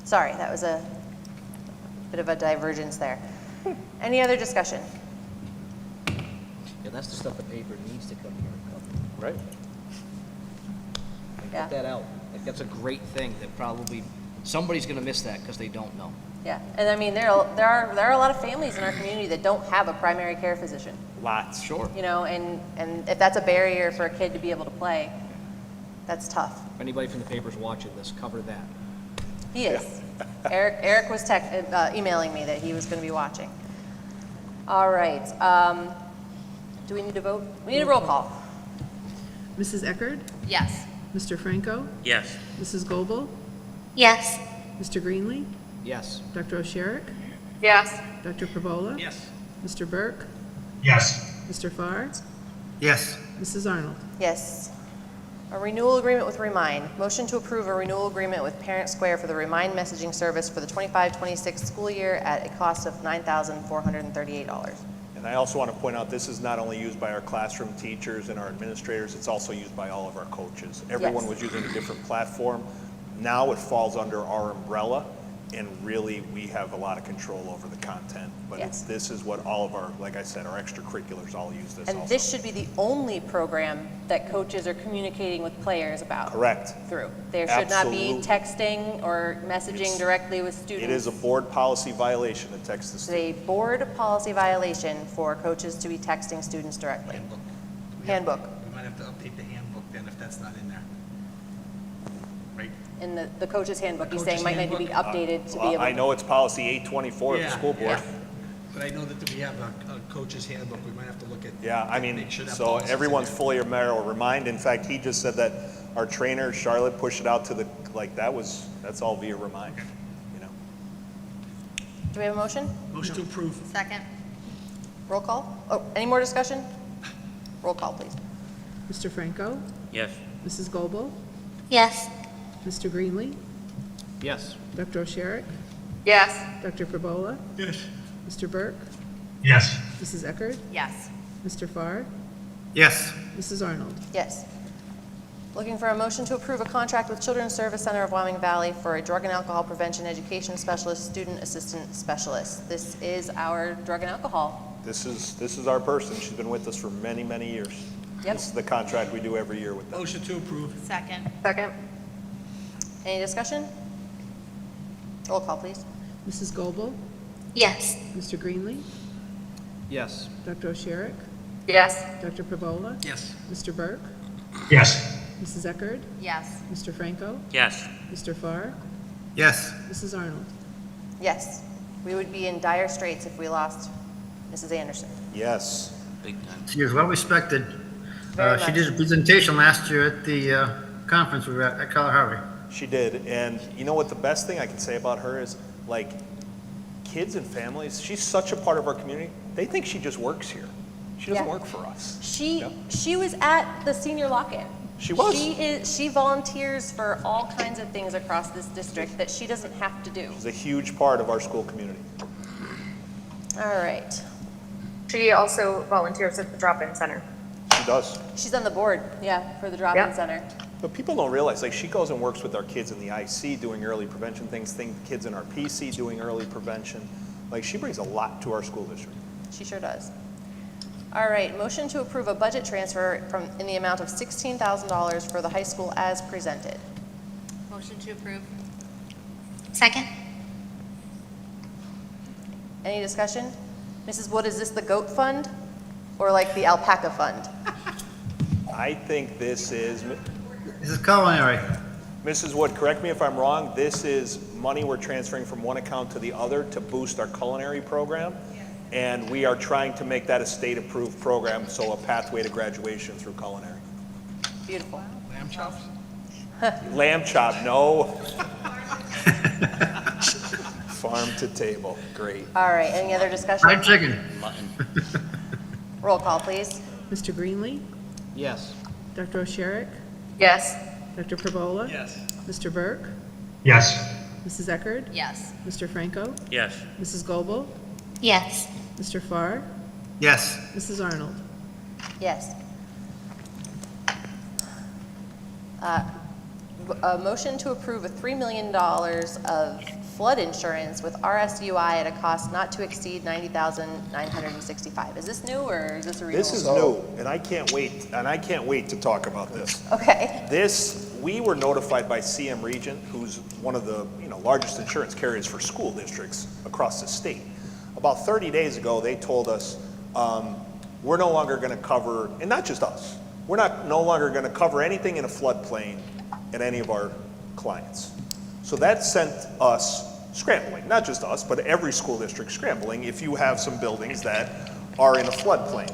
Sorry, that was a bit of a divergence there. Any other discussion? Yeah, that's the stuff the paper needs to come here and cover. Right. Like, Yeah. Get that out. Like, that's a great thing that probably, somebody's gonna miss that because they don't know. Yeah, and I mean, there are a lot of families in our community that don't have a primary care physician, Lots. Sure. and if that's a barrier for a kid to be able to play, that's tough. If anybody from the paper's watching this, cover that. He is. Eric was emailing me that he was going to be watching. All right. Do we need to vote? We need a roll call. Mrs. Eckerd? Yes. Mr. Franco? Yes. Mrs. Goebel? Yes. Mr. Greenlee? Yes. Dr. O'Sherrick? Yes. Dr. Perbola? Yes. Mr. Burke? Yes. Mr. Farr? Yes. Mrs. Arnold? Yes. A renewal agreement with Remind. Motion to approve a renewal agreement with Parent Square for the Remind messaging service for the 25-26 school year at a cost of $9,438. And I also want to point out, this is not only used by our classroom teachers and our administrators, it's also used by all of our coaches. Everyone Yes. was using a different platform. Now it falls under our umbrella, and really, we have a lot of control over the content. But Yes. this is what all of our, like I said, our extracurriculars all use this And also. this should be the only program that coaches are communicating with players about. Correct. Through. There should not be Absolutely. texting or messaging It's- directly with students. It is a board policy violation to text the It's student. a board policy violation for coaches to be texting students directly. Handbook. Handbook. We might have to update the handbook then if that's not in there. Right? In the coach's handbook, he's saying Coach's might need to be handbook? updated to be Well, able. I know it's policy 824 of the Yeah, school board. yeah. But I know that we have a coach's handbook, we might have to look at. Yeah, I mean, make sure that so policy's in everyone's there. fully aware or Remind. In fact, he just said that our trainer, Charlotte, pushed it out to the, like, that's all via Remind, you know? Do we have a motion? Motion to approve. Second? Roll call? Oh, any more discussion? Roll call, please. Mr. Franco? Yes. Mrs. Goebel? Yes. Mr. Greenlee? Yes. Dr. O'Sherrick? Yes. Dr. Perbola? Yes. Mr. Burke? Yes. Mrs. Eckerd? Yes. Mr. Farr? Yes. Mrs. Arnold? Yes. Looking for a motion to approve a contract with Children's Service Center of Wyoming Valley for a drug and alcohol prevention education specialist, student assistant specialist. This is our drug and alcohol. This is our person. She's been with us for many, many years. Yep. This is the contract we do every year with them. Motion to approve. Second? Second. Any discussion? Roll call, please. Mrs. Goebel? Yes. Mr. Greenlee? Yes. Dr. O'Sherrick? Yes. Dr. Perbola? Yes. Mr. Burke? Yes. Mrs. Eckerd? Yes. Mr. Franco? Yes. Mr. Farr? Yes. Mrs. Arnold? Yes, we would be in dire straits if we lost Mrs. Anderson. Yes. Big time. She is well respected. Very She much. did a presentation last year at the conference we were at Kalahari. She did, and you know what the best thing I can say about her is, like, kids and families, she's such a part of our community, they think she just works here. She doesn't Yeah. work for us. She was at the senior lock-in. She was. She volunteers for all kinds of things across this district that she doesn't have to do. She's a huge part of our school community. All right. She also volunteers at the drop-in center. She does. She's on the board, yeah, for the drop-in Yep. center. But people don't realize, like, she goes and works with our kids in the IC doing early prevention things, kids in our PC doing early prevention. Like, she brings a lot to our school district. She sure does. All right, motion to approve a budget transfer in the amount of $16,000 for the high school as presented. Motion to approve. Second? Any discussion? Mrs. Wood, is this the goat fund or like the alpaca fund? I think this is, This is culinary. Mrs. Wood, correct me if I'm wrong, this is money we're transferring from one account to the other to boost our culinary program. And we are trying to make that a state-approved program, so a pathway to graduation through culinary. Beautiful. Lamb chops? Lamb chop, no. Farm to table, great. All right, any other discussion? Fried chicken. Mutton. Roll call, please. Mr. Greenlee? Yes. Dr. O'Sherrick? Yes. Dr. Pervola? Yes. Mr. Burke? Yes. Mrs. Eckerd? Yes. Mr. Franco? Yes. Mrs. Goebel? Yes. Mr. Farr? Yes. Mrs. Arnold? Yes. A motion to approve a $3 million of flood insurance with RSUI at a cost not to exceed $90,965. Is this new or is this a renewal? This is new, and I can't wait to talk about this. Okay. We were notified by CM Region, who's one of the largest insurance carriers for school districts across the state. About 30 days ago, they told us we're no longer going to cover, and not just us, we're no longer going to cover anything in a floodplain at any of our clients. So that sent us scrambling, not just us, but every school district scrambling if you have some buildings that are in a floodplain.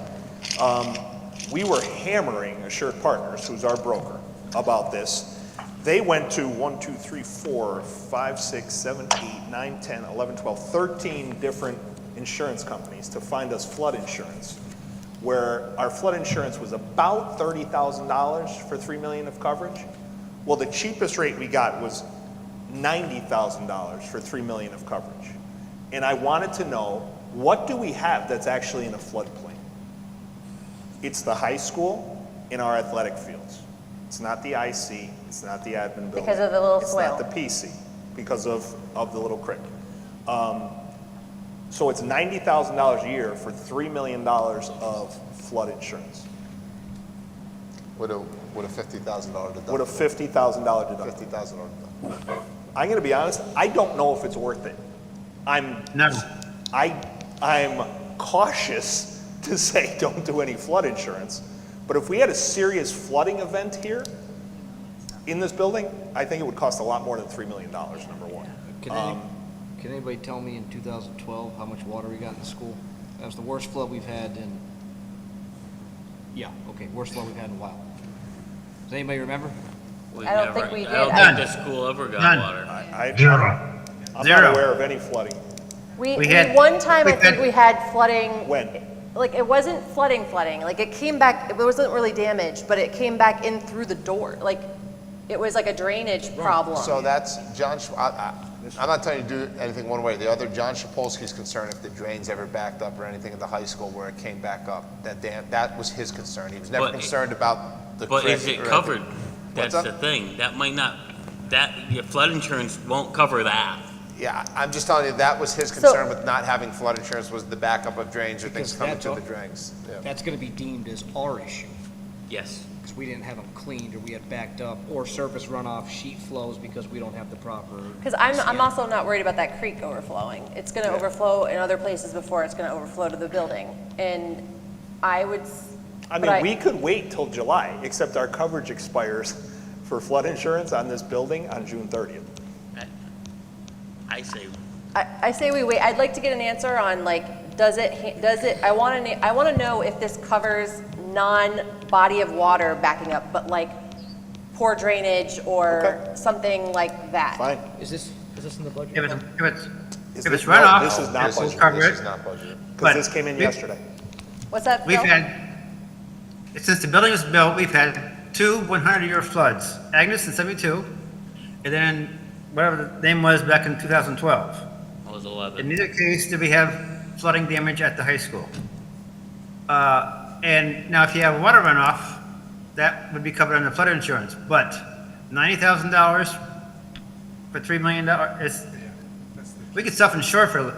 We were hammering Assured Partners, who's our broker, about this. They went to 1, 2, 3, 4, 5, 6, 7, 8, 9, 10, 11, 12, 13 different insurance companies to find us flood insurance, where our flood insurance was about $30,000 for $3 million of coverage. Well, the cheapest rate we got was $90,000 for $3 million of coverage. And I wanted to know, what do we have that's actually in a floodplain? It's the high school and our athletic fields. It's not the IC, it's not the admin building. Because of the little It's swale. not the PC, because of the little creek. So it's $90,000 a year for $3 million of flood insurance With a $50,000 deductible. with a $50,000 deductible. $50,000 deductible. I'm going to be honest, I don't know if it's worth it. I'm cautious to say don't do any flood insurance, but if we had a serious flooding event here in this building, I think it would cost a lot more than $3 million, number one. Can anybody tell me in 2012 how much water we got in the school? That was the worst flood we've had worst flood we've had in a while. Does anybody remember? I don't think we did. I don't think the school ever got None. water. Zero. I'm Zero. not aware of any flooding. We had- one time we I think had- we had flooding. When? Like, it wasn't flooding. Like, it came back, it wasn't really damaged, but it came back in through the door. Like, it was like a drainage problem. So that's, I'm not telling you to do anything one way or the other. John Shapolsky's concerned if the drains ever backed up or anything at the high school where it came back up. That was his concern. He was never But- concerned about the But creek is it or covered? anything. That's What's the up? thing. That might not, your flood insurance won't cover that. Yeah, I'm just telling you, that was his concern with not having flood insurance, was the backup of drains or things Because coming that's to all- the drains. Yeah. That's gonna be deemed as our issue, Yes. because we didn't have them cleaned, or we had backed up, or surface runoff, sheet flows because we don't have the proper. Because I'm also not worried about that creek overflowing. It's going to overflow in other places before it's going to overflow to the building. And I would. We could wait till July, except our coverage expires for flood insurance on this building on June 30th. I say I say we wait. I'd like to get an answer on like, does it, I want to know if this covers non-body of water backing up, but like poor drainage or Okay. something like that. Fine. Is this in the budget? If it's runoff, This is not This is- budgeted, This is not budgeted. because this came in yesterday. What's that, we've Phil? had, since the building was built, we've had 2 100-year floods. Agnes in '72, and then whatever the name was back in 2012. It was In 11. neither case did we have flooding damage at the high school. And now if you have water runoff, that would be covered under flood insurance, but $90,000 for $3 million is, we could self-insure for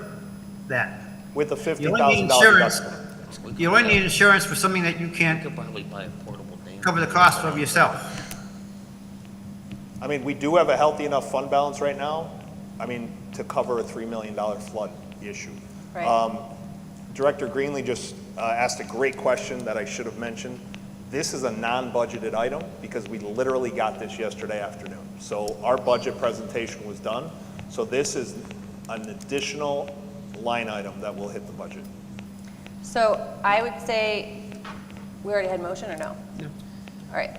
that. With a You only need $50,000 insurance, deductible. you only need insurance for something that you You can't could probably buy a portable dam. cover the cost of yourself. I mean, we do have a healthy enough fund balance right now, I mean, to cover a $3 million flood issue. Right. Director Greenlee just asked a great question that I should have mentioned. This is a non-budgeted item because we literally got this yesterday afternoon. So our budget presentation was done. So this is an additional line item that will hit the budget. So I would say, we already had motion or no? No. All right.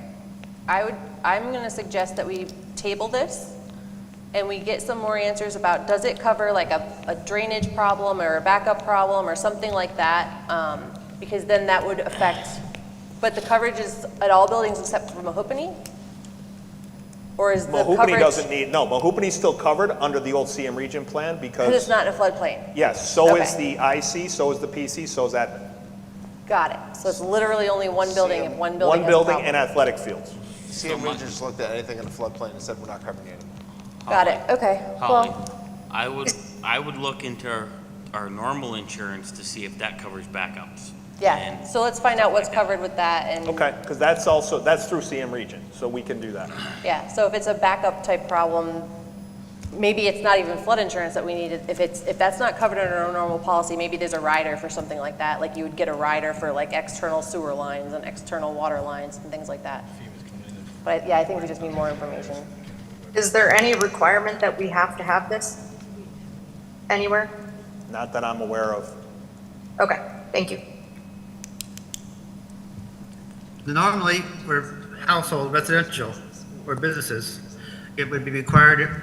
I'm going to suggest that we table this and we get some more answers about, does it cover like a drainage problem or a backup problem or something like that? Because then that would affect, but the coverage is at all buildings except for Mahoopany? Or is the Mahoopany coverage? doesn't need, no, Mahoopany's still covered under the old CM Region plan Because it's because, not in a floodplain. yes, so is Okay. the IC, so is the PC, so is that. Got it. So it's literally only one building, if one building One has a building problem. and athletic fields. CM Region just looked at anything in the floodplain and said, we're not covering it. Got it. Okay. Holly, Well, I would look into our normal insurance to see if that covers backups. yeah. And So let's find out what's covered with that and. Okay, because that's also, that's through CM Region, so we can do that. Yeah, so if it's a backup type problem, maybe it's not even flood insurance that we need. If that's not covered under our normal policy, maybe there's a rider for something like that. Like you would get a rider for like external sewer lines and external water lines and things like that. But yeah, I think we just need more information. Is there any requirement that we have to have this anywhere? Not that I'm aware of. Okay, thank you. Normally, for household, residential, or businesses, it would be required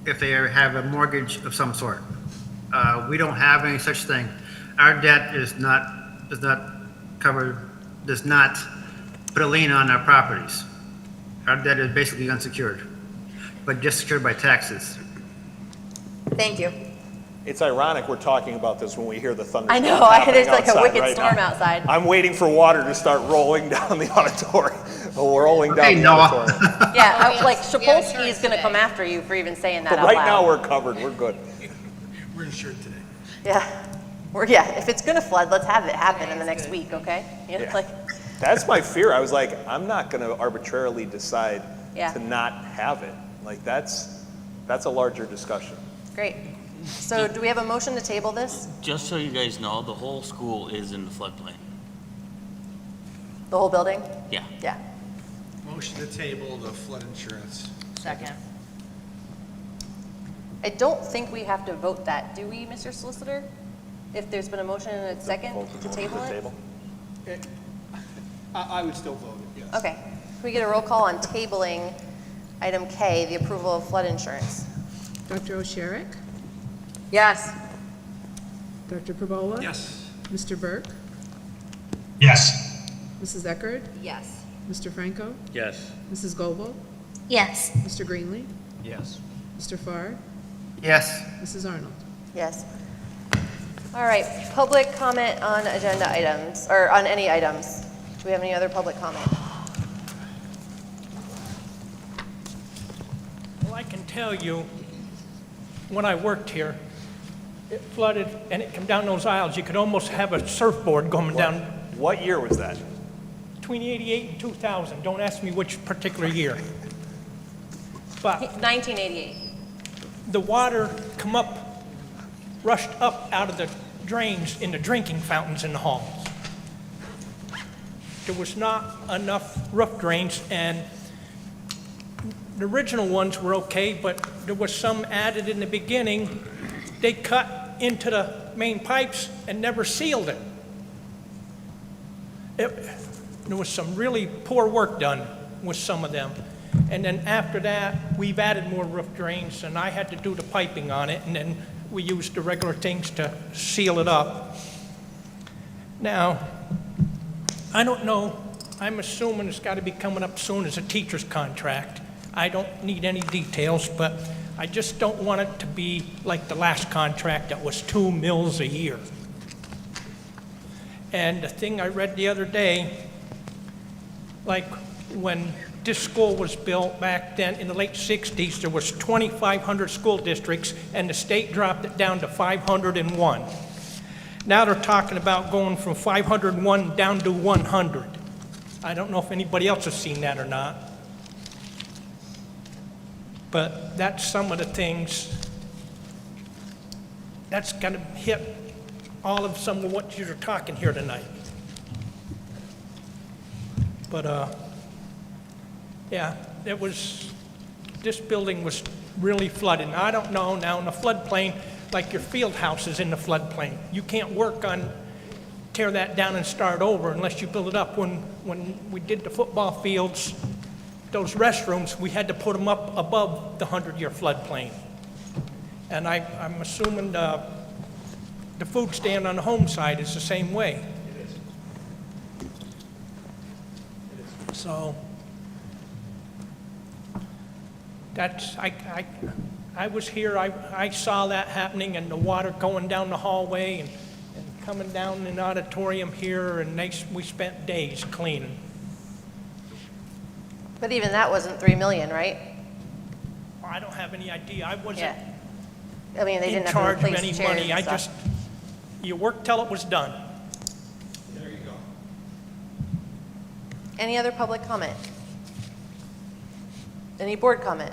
if they have a mortgage of some sort. We don't have any such thing. Our debt does not put a lien on our properties. Our debt is basically unsecured, but just secured by taxes. Thank you. It's ironic we're talking about this when we hear the thunderstorm I know, happening there's like a outside wicked right storm now. outside. I'm waiting for water to start rolling down the auditorium, rolling down Hey, the Noah. auditorium. Yeah, like We have Shapolsky insurance is going to today. come after you for even saying that But out right now, loud. we're covered, we're good. We're insured today. Yeah, if it's going to flood, let's have it happen in the next week, okay? You know, Yeah. like, That's my fear. I was like, I'm not going to arbitrarily decide Yeah. to not have it. Like, that's a larger discussion. great. So do we have a motion to table this? just so you guys know, the whole school is in the floodplain. The whole building? Yeah. Yeah. Motion to table the flood insurance. Second. I don't think we have to vote that, do we, Mr. Solicitor? If there's been a motion and a second to table it? I would still vote it, yes. Okay. Can we get a roll call on tabling item K, the approval of flood insurance? Dr. Osherek? Yes. Dr. Perbola? Yes. Mr. Burke? Yes. Mrs. Eckerd? Yes. Mr. Franco? Yes. Mrs. Goebel? Yes. Mr. Greenlee? Yes. Mr. Farr? Yes, Mrs. Arnold? Yes. All right, public comment on agenda items, or on any items. Do we have any other public comment? Well, I can tell you, when I worked here, it flooded and it came down those aisles. You could almost have a surfboard going down What year was that? between 88 and 2000. Don't ask me which particular year. But 1988. the water come up, rushed up out of the drains in the drinking fountains in the halls. There was not enough roof drains, and the original ones were okay, but there was some added in the beginning, they cut into the main pipes and never sealed it. There was some really poor work done with some of them. And then after that, we've added more roof drains, and I had to do the piping on it, and then we used the regular things to seal it up. Now, I don't know, I'm assuming it's got to be coming up soon as a teacher's contract. I don't need any details, but I just don't want it to be like the last contract that was $2 million a year. And the thing I read the other day, like when this school was built back then in the late 60s, there was 2,500 school districts, and the state dropped it down to 501. Now they're talking about going from 501 down to 100. I don't know if anybody else has seen that or not. But that's some of the things that's going to hit all of some of what you're talking here tonight. But yeah, this building was really flooded. And I don't know, now in the floodplain, like your field house is in the floodplain. You can't work on, tear that down and start over unless you build it up. When we did the football fields, those restrooms, we had to put them up above the 100-year floodplain. And I'm assuming the food stand on the home side is the same way. So that's, I was here, I saw that happening, and the water going down the hallway and coming down in the auditorium here, and we spent days cleaning. But even that wasn't 3 million, right? I don't have any idea. I wasn't Yeah. I mean, they in didn't have to charge of replace any chairs money. I and stuff. just, you worked till it was done. There you go. Any other public comment? Any board comment?